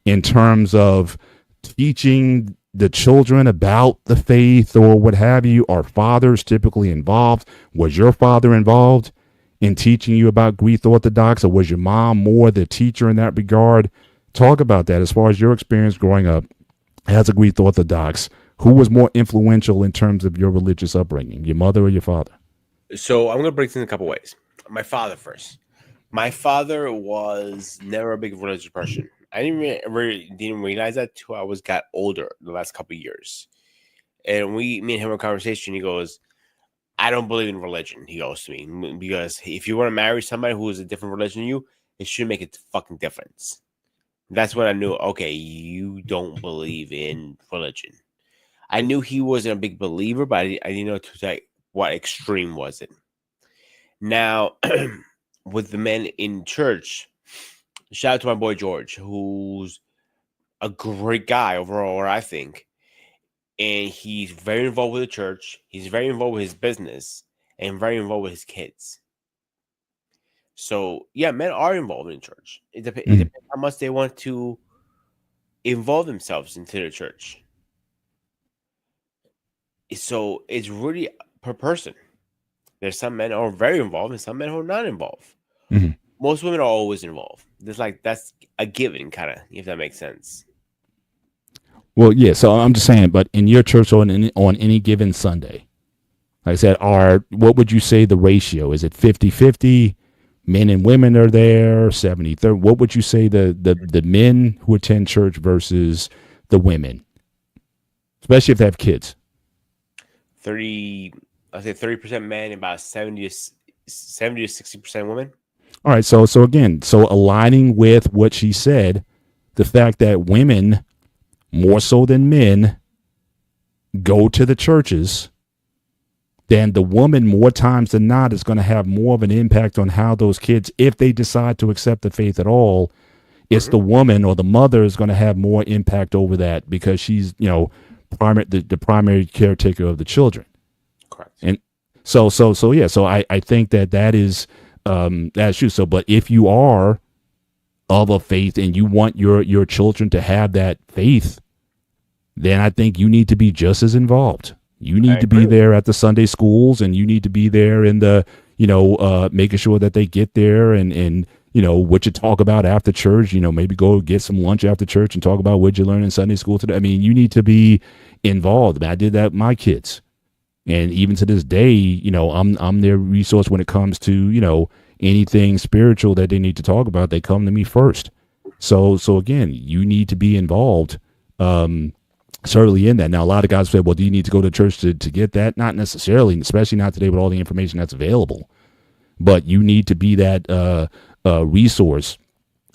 in terms of teaching the children about the faith or what have you? Are fathers typically involved? Was your father involved in teaching you about Greek Orthodox, or was your mom more the teacher in that regard? Talk about that as far as your experience growing up as a Greek Orthodox. Who was more influential in terms of your religious upbringing, your mother or your father? So I'm going to break this in a couple ways. My father first. My father was never a big religious person. I didn't realize that till I got older the last couple of years. And me and him had a conversation. He goes, I don't believe in religion, he goes to me, because if you want to marry somebody who is a different religion than you, it should make a fucking difference. That's when I knew, okay, you don't believe in religion. I knew he wasn't a big believer, but I didn't know to what extreme was it. Now, with the men in church, shout out to my boy George, who's a great guy overall, I think. And he's very involved with the church. He's very involved with his business and very involved with his kids. So, yeah, men are involved in church. It depends how much they want to involve themselves into the church. So, it's really per person. There's some men who are very involved and some men who are not involved. Mm-hmm. Most women are always involved. That's a given, kind of, if that makes sense. Well, yeah. So I'm just saying, but in your church on any given Sunday, like I said, what would you say the ratio? Is it 50-50? Men and women are there, 70-30? What would you say the men who attend church versus the women? especially if they have kids. 30, I'd say 30% men, about 70 to 60% women. All right, so again, so aligning with what she said, the fact that women more so than men go to the churches, then the woman more times than not is going to have more of an impact on how those kids, if they decide to accept the faith at all, it's the woman or the mother is going to have more impact over that because she's, the primary caretaker of the children. Correct. And so I think that is that's true. So, but if you are of a faith and you want your children to have that faith, then I think you need to be just as involved. You need to be there at the Sunday schools, and you need to be there in the, making sure that they get there and what you talk about after church, maybe go get some lunch after church and talk about what you learned in Sunday school today. I mean, you need to be involved. I did that with my kids. And even to this day, I'm their resource when it comes to, anything spiritual that they need to talk about. They come to me first. So again, you need to be involved. Certainly in that. Now, a lot of guys say, well, do you need to go to church to get that? Not necessarily, especially not today with all the information that's available. But you need to be that resource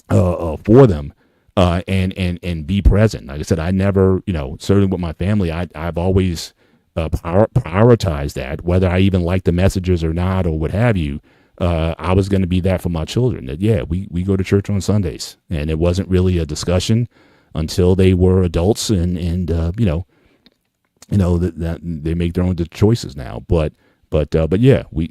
for them and be present. Like I said, I never, certainly with my family, I've always prioritized that, whether I even like the messages or not or what have you. I was going to be that for my children. That, yeah, we go to church on Sundays. And it wasn't really a discussion until they were adults and that they make their own choices now. But yeah, we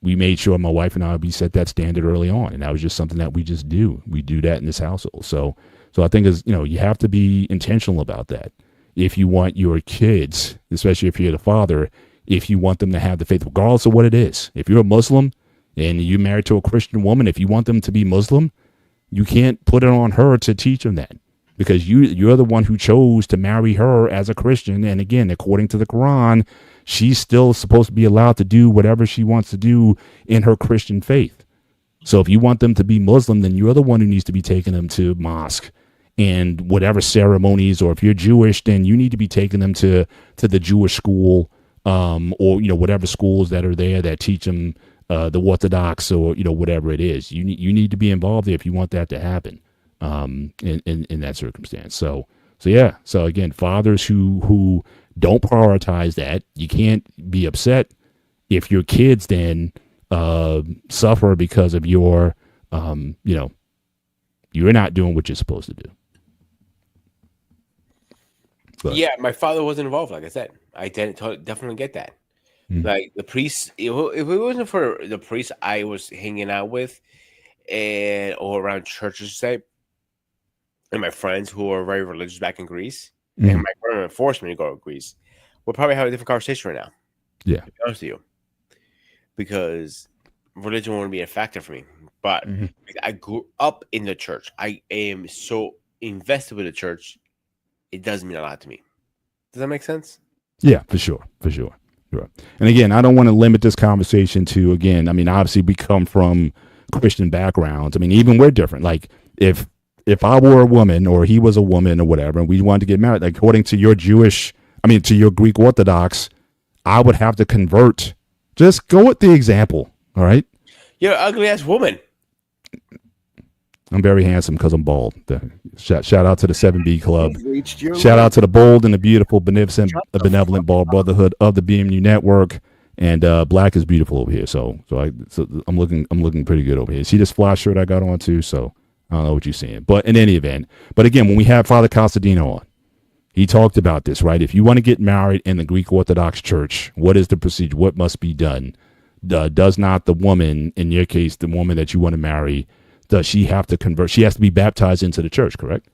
made sure my wife and we set that standard early on, and that was just something that we just do. We do that in this household. So I think you have to be intentional about that. If you want your kids, especially if you're the father, if you want them to have the faith, regardless of what it is. If you're a Muslim and you're married to a Christian woman, if you want them to be Muslim, you can't put it on her to teach them that. Because you're the one who chose to marry her as a Christian. And again, according to the Quran, she's still supposed to be allowed to do whatever she wants to do in her Christian faith. So if you want them to be Muslim, then you're the one who needs to be taking them to mosque and whatever ceremonies. Or if you're Jewish, then you need to be taking them to the Jewish school or whatever schools that are there that teach them the Orthodox or whatever it is. You need to be involved there if you want that to happen. In that circumstance. So yeah. So again, fathers who don't prioritize that, you can't be upset if your kids then suffer because of your you're not doing what you're supposed to do. But, yeah, my father wasn't involved. Like I said, I definitely get that. Mm-hmm. Like the priest, if it wasn't for the priest I was hanging out with or around churches, say, and my friends who are very religious back in Greece, and my brother forced me to go to Greece, we'll probably have a different conversation right now. Yeah. To be honest with you. Because religion wouldn't be a factor for me. But I grew up in the church. I am so invested with the church, it does mean a lot to me. Does that make sense? Yeah, for sure. Sure. And again, I don't want to limit this conversation to, obviously we come from Christian backgrounds. Even we're different. Like if I were a woman or he was a woman or whatever, and we wanted to get married, like according to your to your Greek Orthodox, I would have to convert. Just go with the example. All right. You're an ugly ass woman. I'm very handsome because I'm bald. Shout out to the 7B Club. Shout out to the bold and the beautiful, benevolent bald brotherhood of the BMU network. And black is beautiful over here. So I'm looking pretty good over here. See this fly shirt I got on too. So I don't know what you're saying, but in any event, but again, when we had Father Costadino on, he talked about this, right? If you want to get married in the Greek Orthodox Church, what is the procedure? What must be done? Does not the woman, in your case, the woman that you want to marry, does she have to convert? She has to be baptized into the church, correct?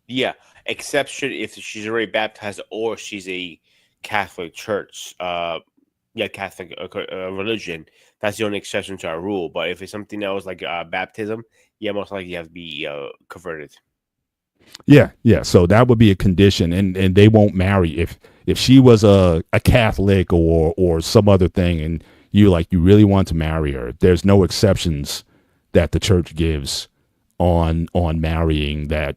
Yeah, exception if she's already baptized or she's a Catholic church, Catholic religion. That's the only exception to our rule. But if it's something else like baptism, yeah, most likely you have to be converted. Yeah. So that would be a condition, and they won't marry if she was a Catholic or some other thing, and you really want to marry her. There's no exceptions that the church gives on marrying that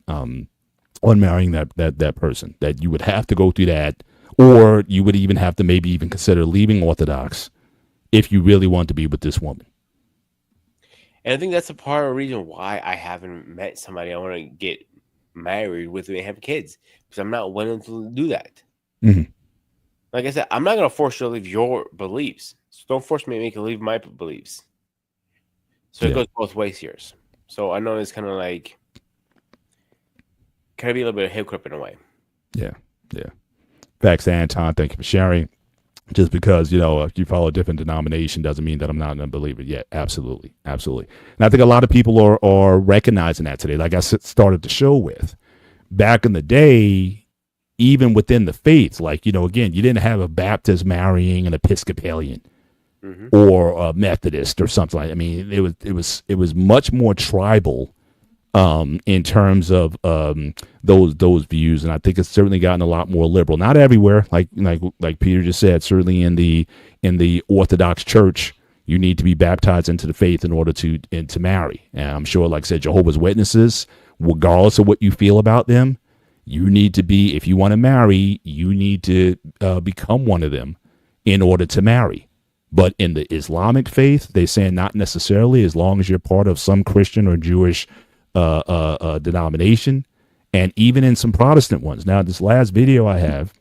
on marrying that person, that you would have to go through that, or you would even have to maybe even consider leaving Orthodox if you really want to be with this woman. And I think that's a part of the reason why I haven't met somebody I want to get married with and have kids, because I'm not willing to do that. Mm-hmm. Like I said, I'm not going to force you to leave your beliefs. So don't force me to make you leave my beliefs. So it goes both ways here. So I know it's kind of like, kind of be a little bit of hypocrite in a way. Yeah. Facts, Anton. Thank you for sharing. Just because, if you follow a different denomination doesn't mean that I'm not an unbeliever. Yeah, absolutely. And I think a lot of people are recognizing that today. Like I started the show with, back in the day, even within the faiths, like, again, you didn't have a Baptist marrying an Episcopalian or a Methodist or something like that. I mean, it was much more tribal in terms of those views, and I think it's certainly gotten a lot more liberal. Not everywhere, like Peter just said. Certainly in the Orthodox Church, you need to be baptized into the faith in order to marry. And I'm sure, like I said, Jehovah's Witnesses, regardless of what you feel about them, you need to be, if you want to marry, you need to become one of them in order to marry. But in the Islamic faith, they say not necessarily, as long as you're part of some Christian or Jewish denomination, and even in some Protestant ones. Now, this last video I have,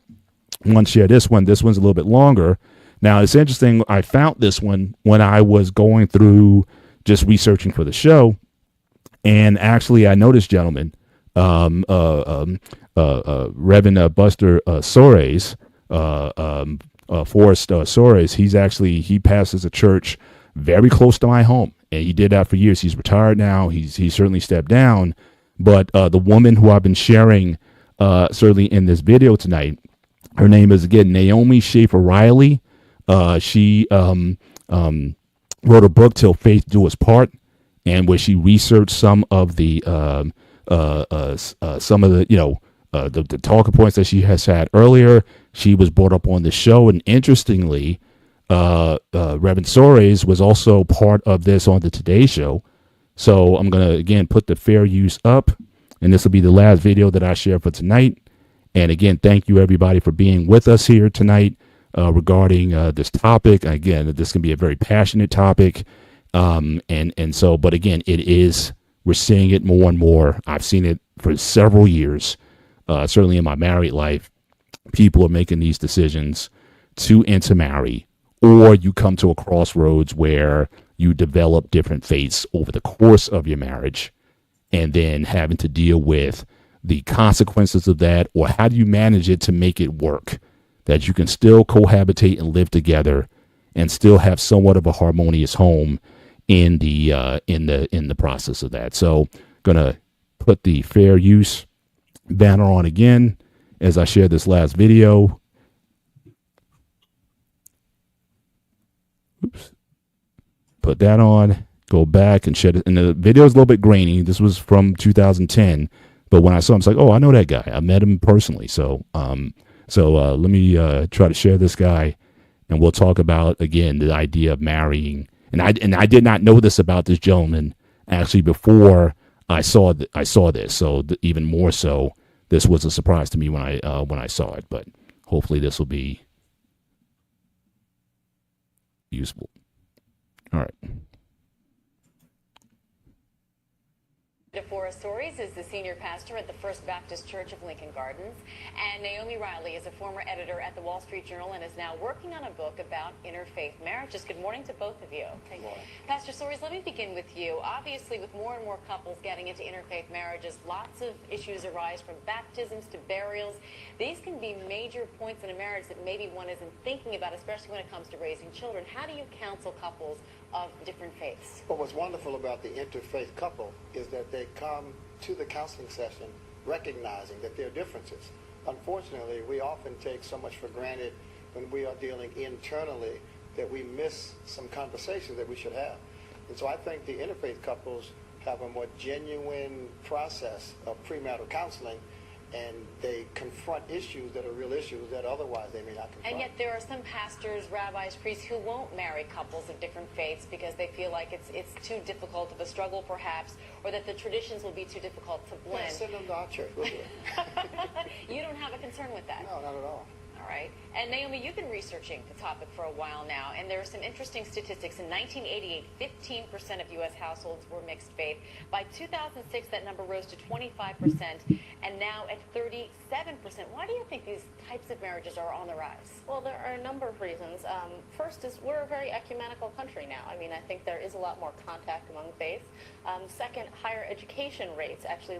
I want to share this one. This one's a little bit longer. Now, it's interesting. I found this one when I was going through just researching for the show, and actually, I noticed, gentlemen, Reverend Buster Soares, Forrest Soares, he pastors a church very close to my home. And he did that for years. He's retired now. He's certainly stepped down. But the woman who I've been sharing, certainly in this video tonight, her name is, again, Naomi Schaefer Riley. She wrote a book, Till Faith Do Us Part, and where she researched some of the the talking points that she has had earlier. She was brought up on the show, and interestingly, Reverend Soares was also part of this on the Today Show. So I'm going to, again, put the fair use up, and this will be the last video that I share for tonight. And again, thank you, everybody, for being with us here tonight regarding this topic. Again, this can be a very passionate topic. But again, we're seeing it more and more. I've seen it for several years, certainly in my married life. People are making these decisions to intermarry, or you come to a crossroads where you develop different faiths over the course of your marriage, and then having to deal with the consequences of that, or how do you manage it to make it work, that you can still cohabitate and live together and still have somewhat of a harmonious home in the process of that. So gonna put the fair use banner on again as I share this last video. Oops. Put that on, go back and share it. And the video is a little bit grainy. This was from 2010, but when I saw him, it's like, oh, I know that guy. I met him personally. So let me try to share this guy, and we'll talk about, again, the idea of marrying. And I did not know this about this gentleman actually before I saw this. So even more so, this was a surprise to me when I saw it. But hopefully this will be useful. All right. DeForest Soares is the senior pastor at the First Baptist Church of Lincoln Gardens, and Naomi Riley is a former editor at the Wall Street Journal and is now working on a book about interfaith marriages. Good morning to both of you. Good morning. Pastor Soares, let me begin with you. Obviously, with more and more couples getting into interfaith marriages, lots of issues arise, from baptisms to burials. These can be major points in a marriage that maybe one isn't thinking about, especially when it comes to raising children. How do you counsel couples of different faiths? Well, what's wonderful about the interfaith couple is that they come to the counseling session recognizing that there are differences. Unfortunately, we often take so much for granted when we are dealing internally that we miss some conversations that we should have. And so I think the interfaith couples have a more genuine process of premarital counseling and they confront issues that are real issues that otherwise they may not confront. And yet there are some pastors, rabbis, priests who won't marry couples of different faiths because they feel like it's too difficult of a struggle perhaps, or that the traditions will be too difficult to blend. Yeah, send them to our church. We'll do it. You don't have a concern with that? No, not at all. All right. And Naomi, you've been researching the topic for a while now, and there are some interesting statistics. In 1988, 15% of U.S. households were mixed faith. By 2006, that number rose to 25%, and now at 37%. Why do you think these types of marriages are on the rise? Well, there are a number of reasons. First is we're a very ecumenical country now. I mean, I think there is a lot more contact among faiths. Second, higher education rates actually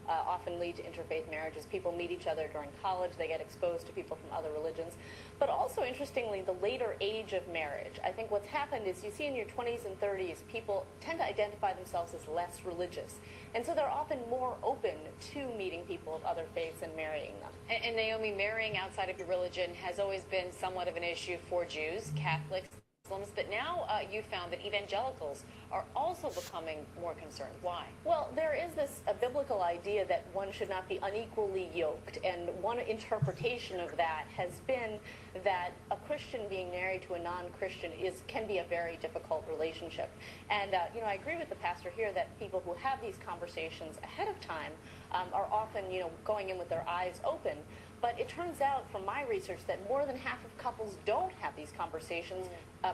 often lead to interfaith marriages. People meet each other during college. They get exposed to people from other religions. But also, interestingly, the later age of marriage. I think what's happened is you see in your 20s and 30s, people tend to identify themselves as less religious. And so they're often more open to meeting people of other faiths and marrying them. And Naomi, marrying outside of your religion has always been somewhat of an issue for Jews, Catholics, Muslims, but now you found that evangelicals are also becoming more concerned. Why? Well, there is this biblical idea that one should not be unequally yoked, and one interpretation of that has been that a Christian being married to a non-Christian can be a very difficult relationship. And I agree with the pastor here that people who have these conversations ahead of time are often going in with their eyes open. But it turns out from my research that more than half of couples don't have these conversations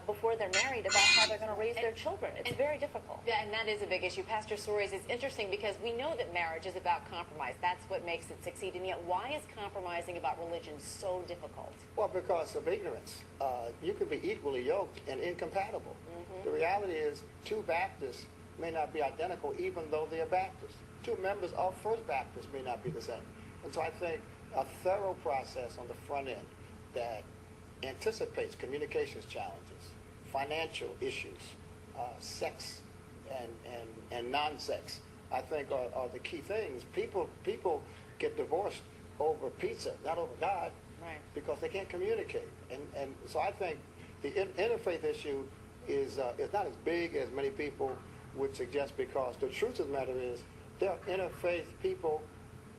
before they're married about how they're going to raise their children. It's very difficult. Yeah, and that is a big issue. Pastor Soares, it's interesting because we know that marriage is about compromise. That's what makes it succeed. And yet, why is compromising about religion so difficult? Well, because of ignorance. You can be equally yoked and incompatible. The reality is two Baptists may not be identical even though they are Baptists. Two members of First Baptist may not be the same. And so I think a thorough process on the front end that anticipates communications challenges, financial issues, sex and non-sex, I think are the key things. People get divorced over pizza, not over God, right? Because they can't communicate. And so I think the interfaith issue is not as big as many people would suggest, because the truth of the matter is there are interfaith people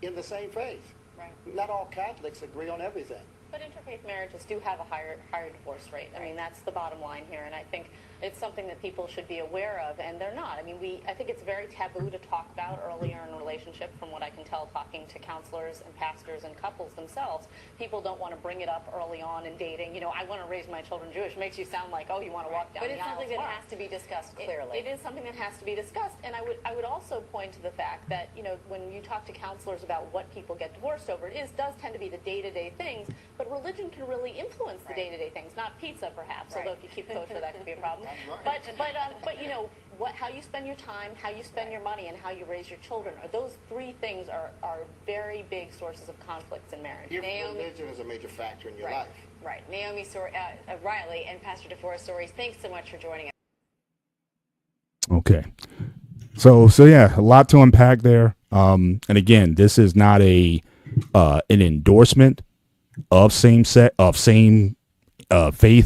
in the same faith. Right. Not all Catholics agree on everything. But interfaith marriages do have a higher divorce rate. I mean, that's the bottom line here, and I think it's something that people should be aware of, and they're not. I mean, I think it's very taboo to talk about earlier in a relationship, from what I can tell talking to counselors and pastors and couples themselves. People don't want to bring it up early on in dating. I want to raise my children Jewish. Makes you sound like, oh, you want to walk down the aisle. But it's something that has to be discussed clearly. It is something that has to be discussed, and I would also point to the fact that, when you talk to counselors about what people get divorced over, it does tend to be the day-to-day things, but religion can really influence the day-to-day things, not pizza perhaps, although if you keep kosher that could be a problem. But how you spend your time, how you spend your money, and how you raise your children, those three things are very big sources of conflicts in marriage. Religion is a major factor in your life. Right. Naomi Riley and Pastor DeForest Soares, thanks so much for joining us. Okay. So yeah, a lot to unpack there. And again, this is not an endorsement of same faith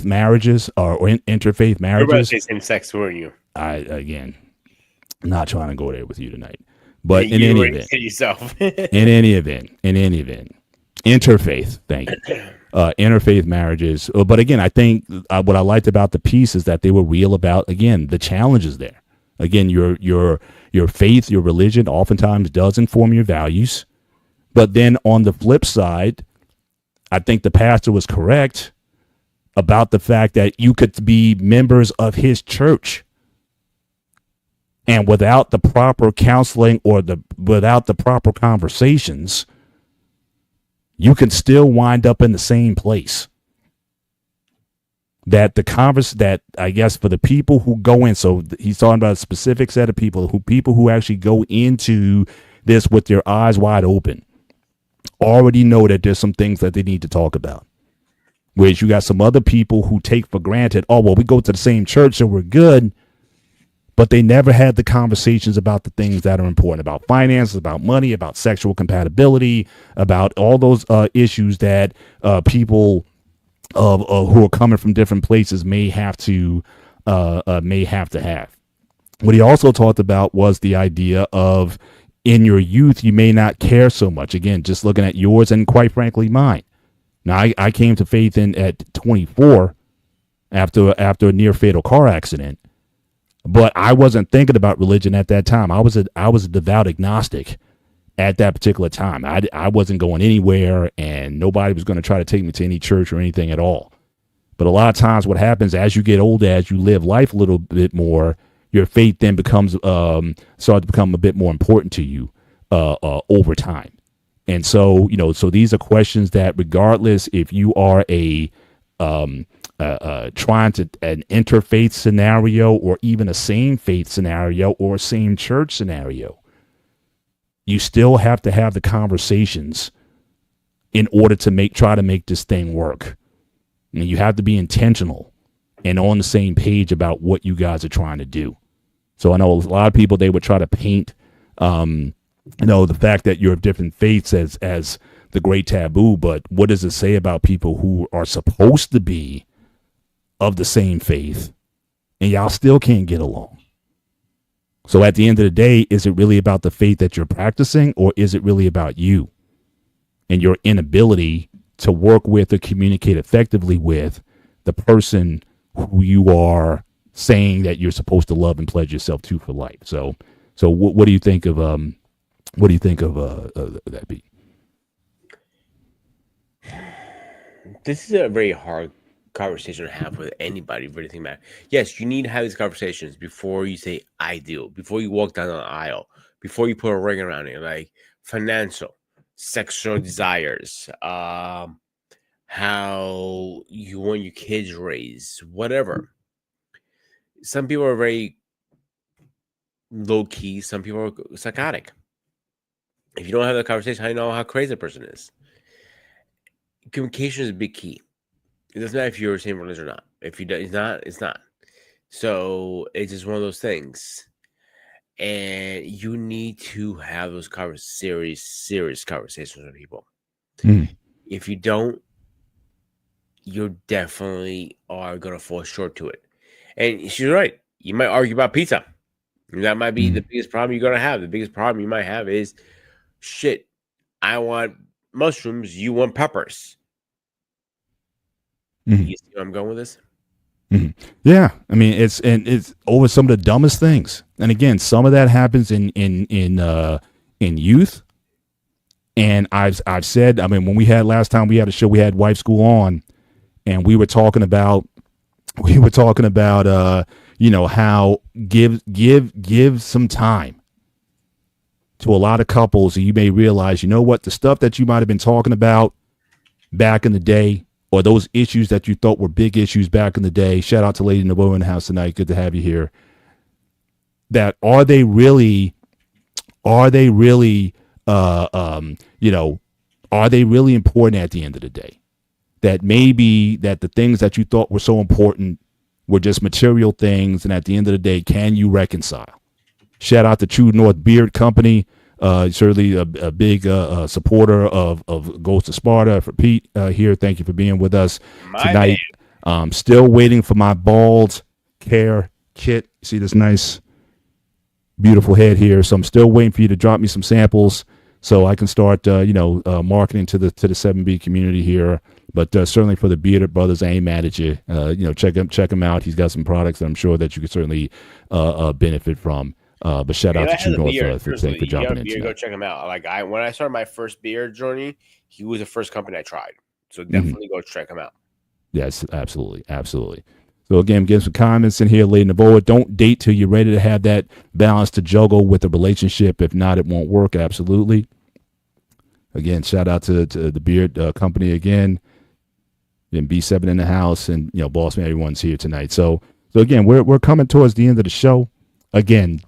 marriages or interfaith marriages. You're about to say same sex, weren't you? I'm not trying to go there with you tonight. But in any event, interfaith, thank you. Interfaith marriages. But again, I think what I liked about the piece is that they were real about, again, the challenges there. Again, your faith, your religion oftentimes does inform your values. But then on the flip side, I think the pastor was correct about the fact that you could be members of his church, and without the proper counseling or without the proper conversations, you can still wind up in the same place. That I guess for the people who go in, so he's talking about a specific set of people who actually go into this with their eyes wide open, already know that there's some things that they need to talk about. Whereas you got some other people who take for granted, oh, well, we go to the same church, so we're good. But they never had the conversations about the things that are important, about finances, about money, about sexual compatibility, about all those issues that people who are coming from different places may have to have. What he also talked about was the idea of in your youth, you may not care so much. Again, just looking at yours and quite frankly mine. Now, I came to faith at 24 after a near fatal car accident, but I wasn't thinking about religion at that time. I was a devout agnostic at that particular time. I wasn't going anywhere, and nobody was going to try to take me to any church or anything at all. But a lot of times what happens as you get older, as you live life a little bit more, your faith then becomes starts to become a bit more important to you over time. And so, so these are questions that regardless if you are trying to an interfaith scenario or even a same faith scenario or a same church scenario, you still have to have the conversations in order to try to make this thing work. And you have to be intentional and on the same page about what you guys are trying to do. So I know a lot of people, they would try to paint, the fact that you're of different faiths as the great taboo. But what does it say about people who are supposed to be of the same faith and y'all still can't get along? So at the end of the day, is it really about the faith that you're practicing, or is it really about you and your inability to work with or communicate effectively with the person who you are saying that you're supposed to love and pledge yourself to for life? So what do you think of that, Pete? This is a very hard conversation to have with anybody. Really think about it. Yes, you need to have these conversations before you say I do, before you walk down the aisle, before you put a ring around it, like financial, sexual desires, how you want your kids raised, whatever. Some people are very low key, some people are psychotic. If you don't have the conversation, how do you know how crazy a person is? Communication is a big key. It doesn't matter if you're the same religion or not. If you don't, it's not. So it's just one of those things. And you need to have those serious conversations with people. If you don't, you definitely are going to fall short to it. And she's right. You might argue about pizza. That might be the biggest problem you're going to have. The biggest problem you might have is, shit, I want mushrooms, you want peppers. You see where I'm going with this? Yeah, I mean it's over some of the dumbest things. And again, some of that happens in youth. And I've said, I mean, when we had last time we had a show, we had Wife School on, and we were talking about how give some time to a lot of couples, and you may realize, the stuff that you might have been talking about back in the day, or those issues that you thought were big issues back in the day. Shout out to Lady Nabo in the house tonight. Good to have you here. That are they really important at the end of the day? That maybe that the things that you thought were so important were just material things, and at the end of the day, can you reconcile? Shout out to True North Beard Company. Certainly a big supporter of Ghost of Sparta. For Pete here, thank you for being with us tonight. Still waiting for my bald care kit. See this nice, beautiful head here. So I'm still waiting for you to drop me some samples so I can start, marketing to the 7B community here. But certainly for the Bearded Brothers, I ain't mad at you. Check him out. He's got some products that I'm sure that you could certainly benefit from. But shout out to True North for jumping in. Go check him out. When I started my first beard journey, he was the first company I tried. So definitely go check him out. Yes, absolutely. So again, give some comments in here, Lady Navoa. Don't date till you're ready to have that balance to juggle with a relationship. If not, it won't work. Absolutely. Again, shout out to the Beard Company again. And B7 in the house, and Boss Man, everyone's here tonight. So again, we're coming towards the end of the show. Again,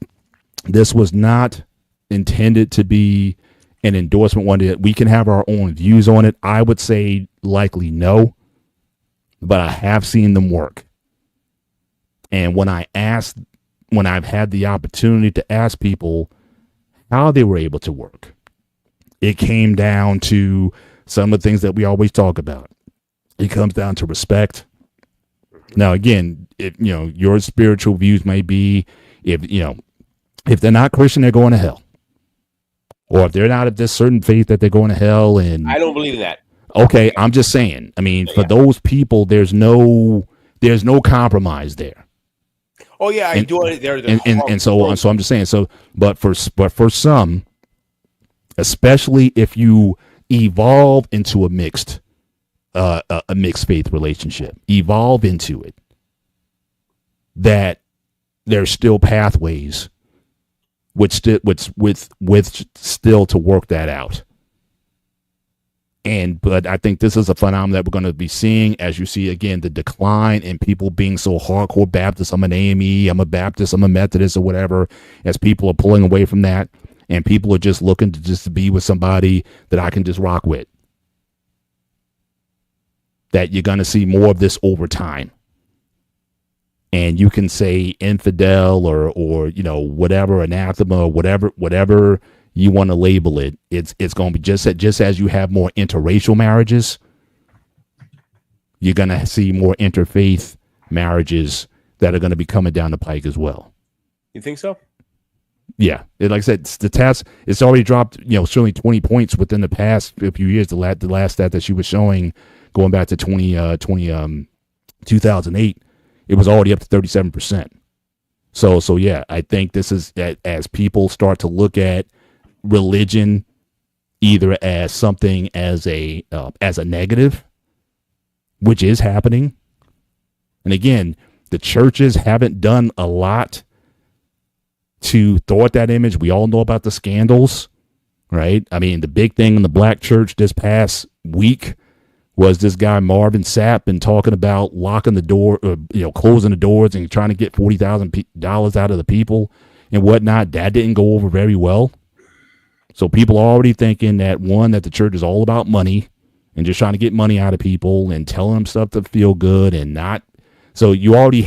this was not intended to be an endorsement one that we can have our own views on it. I would say likely no, but I have seen them work. And when I've had the opportunity to ask people how they were able to work, it came down to some of the things that we always talk about. It comes down to respect. Now, again, if your spiritual views may be, if they're not Christian, they're going to hell. or if they're not of this certain faith that they're going to hell. And I don't believe in that. okay, I'm just saying. I mean, for those people, there's no compromise there. Oh yeah, I do it there. And so I'm just saying. So, but for some, especially if you evolve into a mixed faith relationship, evolve into it, that there's still pathways with still to work that out. But I think this is a phenomenon that we're going to be seeing as you see, again, the decline in people being so hardcore Baptist. I'm an AME, I'm a Baptist, I'm a Methodist, or whatever, as people are pulling away from that. And people are just looking to just be with somebody that I can just rock with. That you're going to see more of this over time. And you can say infidel or whatever, anathema, or whatever you want to label it. It's going to be just as you have more interracial marriages, you're going to see more interfaith marriages that are going to be coming down the pike as well. You think so? Yeah, like I said, the test, it's already dropped, certainly 20 points within the past few years. The last stat that she was showing, going back to 2008, it was already up to 37%. So yeah, I think this is, as people start to look at religion either as something as a negative, which is happening. And again, the churches haven't done a lot to thwart that image. We all know about the scandals, right? I mean, the big thing in the black church this past week was this guy Marvin Sapp and talking about locking the door, closing the doors and trying to get $40,000 out of the people and whatnot. That didn't go over very well. So people are already thinking that the church is all about money and just trying to get money out of people and telling them stuff to feel good and not. So it already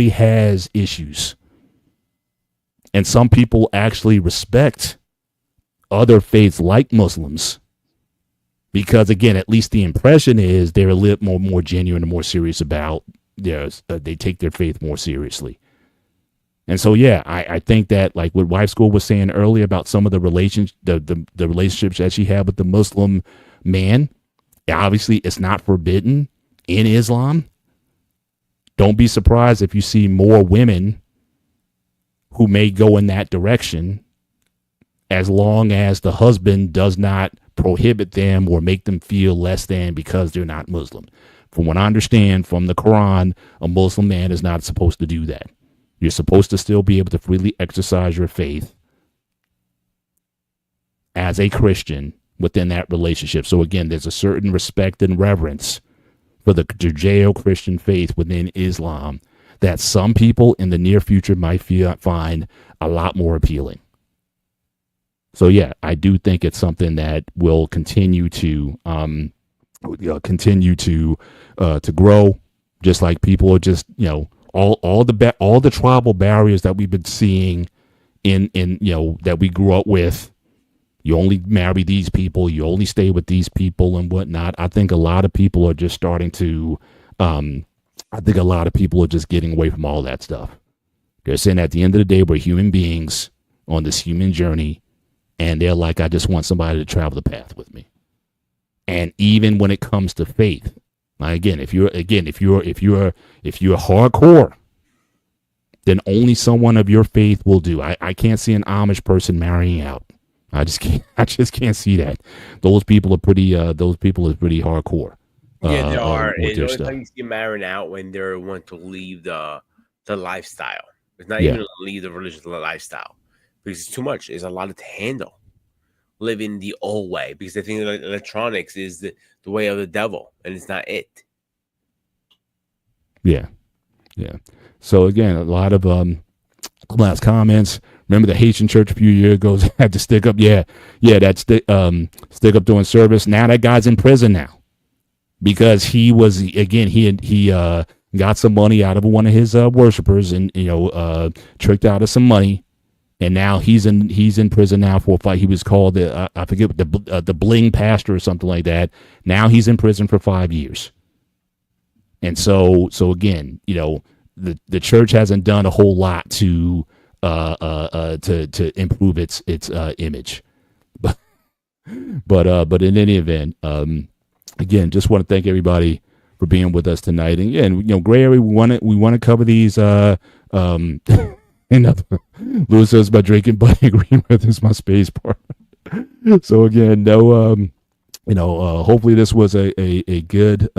has issues. And some people actually respect other faiths like Muslims because, again, at least the impression is they're a little more genuine and more serious about theirs. They take their faith more seriously. And so, yeah, I think that, like what Wife School was saying earlier about some of the relationships that she had with the Muslim man, obviously it's not forbidden in Islam. Don't be surprised if you see more women who may go in that direction, as long as the husband does not prohibit them or make them feel less than because they're not Muslim. From what I understand from the Quran, a Muslim man is not supposed to do that. You're supposed to still be able to freely exercise your faith as a Christian within that relationship. So again, there's a certain respect and reverence for the Judeo-Christian faith within Islam that some people in the near future might find a lot more appealing. So yeah, I do think it's something that will continue to grow, just like people are just all the tribal barriers that we've been seeing in that we grew up with. You only marry these people, you only stay with these people and whatnot. I think a lot of people are just starting to I think a lot of people are just getting away from all that stuff. They're saying at the end of the day, we're human beings on this human journey, and they're like, I just want somebody to travel the path with me. And even when it comes to faith, again, if you're hardcore, then only someone of your faith will do. I can't see an Amish person marrying out. I just can't see that. Those people are pretty hardcore. Yeah, they are. The only time you see them marrying out when they want to leave the lifestyle. It's not even leave the religious lifestyle because it's too much. It's a lot to handle. Living the old way because they think that electronics is the way of the devil, and it's not it. Yeah. So again, a lot of last comments. Remember the Haitian church a few years ago had to stick up. Stick up doing service. Now that guy's in prison now because he got some money out of one of his worshipers and tricked out of some money. And now he's in prison now for a fight. He was called I forget the Bling Pastor or something like that. Now he's in prison for 5 years. And so again, the church hasn't done a whole lot to improve its image. But in any event, again, just want to thank everybody for being with us tonight. And again, gray area, we want to cover these. Louis says by drinking Buddy Greenwood is my space partner. So again, hopefully this was a good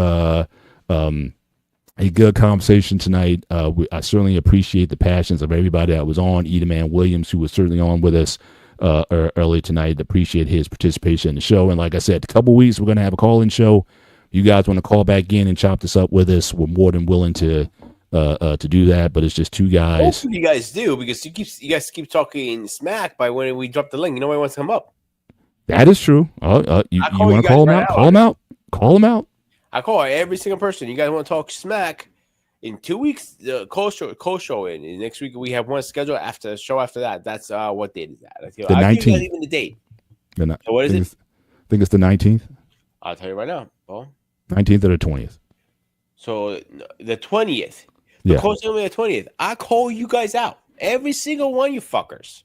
conversation tonight. I certainly appreciate the passions of everybody that was on. Edaman Williams, who was certainly on with us earlier tonight, appreciate his participation in the show. And like I said, a couple weeks we're going to have a call-in show. You guys want to call back in and chop this up with us, we're more than willing to do that. But it's just two guys. Hopefully you guys do, because you guys keep talking smack by when we drop the link. Nobody wants to come up. That is true. You want to call them out? Call them out. Call them out. I call every single person. You guys want to talk smack? In 2 weeks, the cold show in. And next week we have one scheduled after the show after that. That's what date is that? The 19th. Even the date. So what is it? I think it's the 19th. I'll tell you right now. Paul. 19th or the 20th. So the 20th. Yeah. Cold show on the 20th. I call you guys out. Every single one, you fuckers.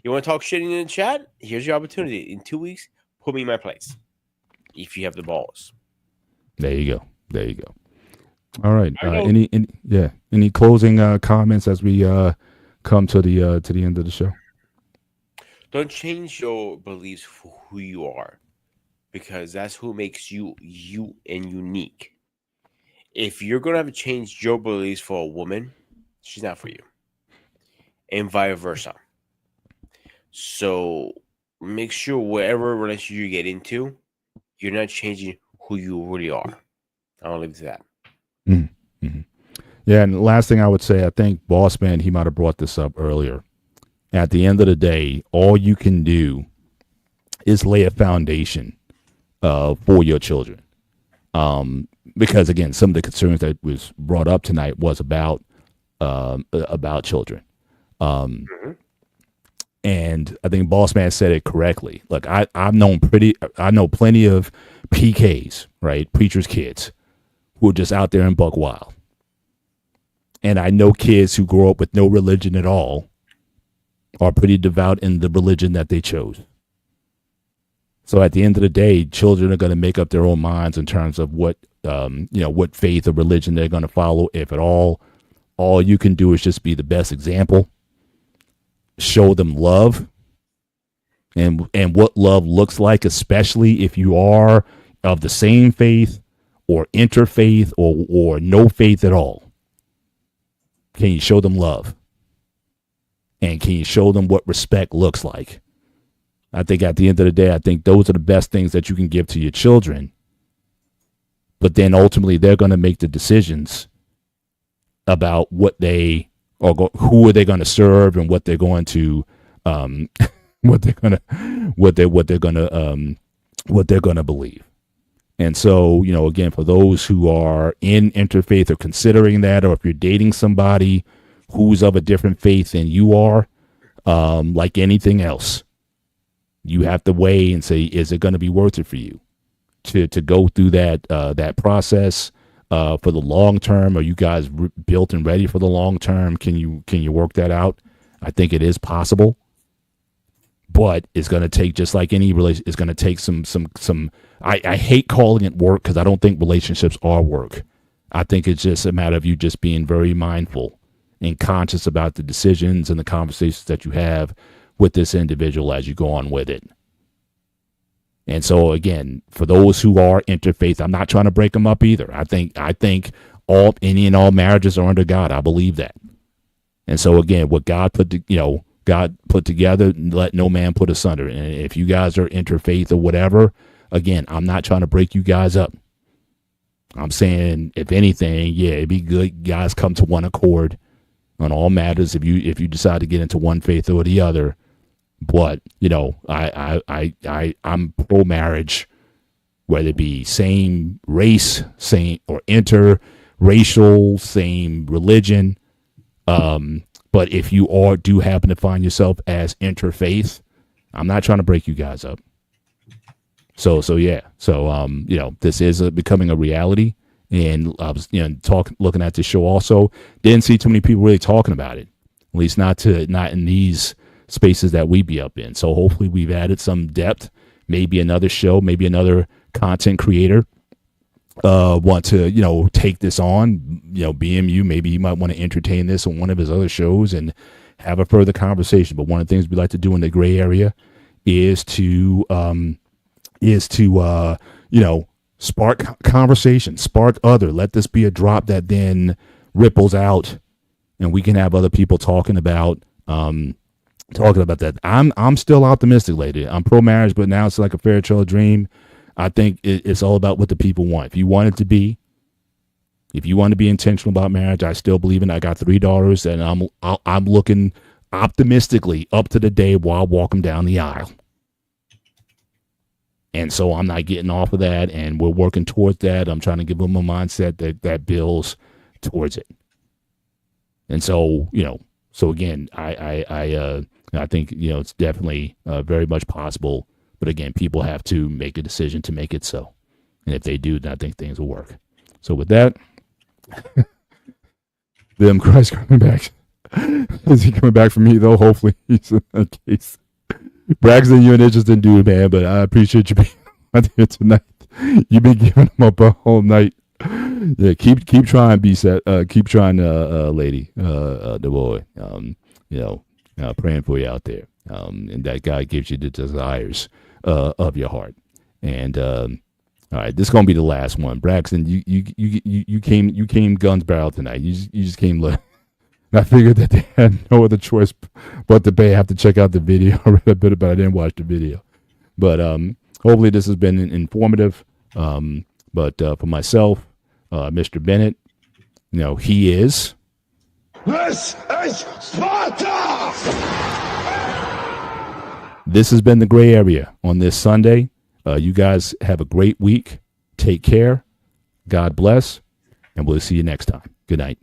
You want to talk shit in the chat? Here's your opportunity. In 2 weeks, put me in my place. If you have the balls. There you go. All right. Any closing comments as we come to the end of the show? Don't change your beliefs for who you are, because that's who makes you and unique. If you're gonna have to change your beliefs for a woman, she's not for you, and vice versa. So make sure whatever relationship you get into, you're not changing who you really are. I'll leave it to that. Mm-hmm. Yeah, and the last thing I would say, I think Boss Man, he might have brought this up earlier. At the end of the day, all you can do is lay a foundation for your children. Because again, some of the concerns that was brought up tonight was about children. And I think Boss Man said it correctly. Look, I know plenty of PKs, right? Preachers' kids who are just out there in buck wild. And I know kids who grow up with no religion at all are pretty devout in the religion that they chose. So at the end of the day, children are going to make up their own minds in terms of what faith or religion they're going to follow, if at all. All you can do is just be the best example. Show them love and what love looks like, especially if you are of the same faith or interfaith or no faith at all. Can you show them love? And can you show them what respect looks like? I think at the end of the day, I think those are the best things that you can give to your children. But then ultimately, they're going to make the decisions about what they who are they going to serve and what they're going to what they're going to believe. And so, again, for those who are in interfaith or considering that, or if you're dating somebody who's of a different faith than you are, like anything else, you have to weigh and say, is it going to be worth it for you to go through that process for the long term? Are you guys built and ready for the long term? Can you work that out? I think it is possible, but it's going to take, just like any relation, it's going to take some. I hate calling it work, because I don't think relationships are work. I think it's just a matter of you just being very mindful and conscious about the decisions and the conversations that you have with this individual as you go on with it. And so again, for those who are interfaith, I'm not trying to break them up either. I think any and all marriages are under God. I believe that. And so again, what God put together, let no man put asunder. And if you guys are interfaith or whatever, again, I'm not trying to break you guys up. I'm saying, if anything, yeah, it'd be good guys come to one accord on all matters if you decide to get into one faith or the other. But I'm pro marriage, whether it be same race, same or interracial, same religion. But if you do happen to find yourself as interfaith, I'm not trying to break you guys up. So this is becoming a reality. And I was looking at this show also, didn't see too many people really talking about it, at least not in these spaces that we be up in. So hopefully we've added some depth, maybe another show, maybe another content creator want to, take this on, BMU, maybe you might want to entertain this on one of his other shows and have a further conversation. But one of the things we like to do in the gray area is to spark conversation, spark other. Let this be a drop that then ripples out, and we can have other people talking about that. I'm still optimistic, lady. I'm pro marriage, but now it's like a fairy tale dream. I think it's all about what the people want. If you want to be intentional about marriage, I still believe in it. I got 3 daughters, and I'm looking optimistically up to the day while I walk them down the aisle. And so I'm not getting off of that, and we're working towards that. I'm trying to give them a mindset that builds towards it. And so, so again, I think, it's definitely very much possible. But again, people have to make a decision to make it so. And if they do, then I think things will work. So with that, them Christ coming back. Is he coming back for me, though? Hopefully he's in that case. Braxton, you're an interesting dude, man, but I appreciate you being out here tonight. You've been giving them up a whole night. Yeah, keep trying, keep trying, lady, the boy. Praying for you out there. And that God gives you the desires of your heart. And all right, this is gonna be the last one. Braxton, you came guns barrel tonight. You just came. I figured that they had no other choice but to pay. I have to check out the video. I read a bit about it. I didn't watch the video, but hopefully this has been informative. But for myself, Mr. Bennett, he is. This is Sparta! This has been the Gray Area on this Sunday. You guys have a great week. Take care. God bless. And we'll see you next time. Good night.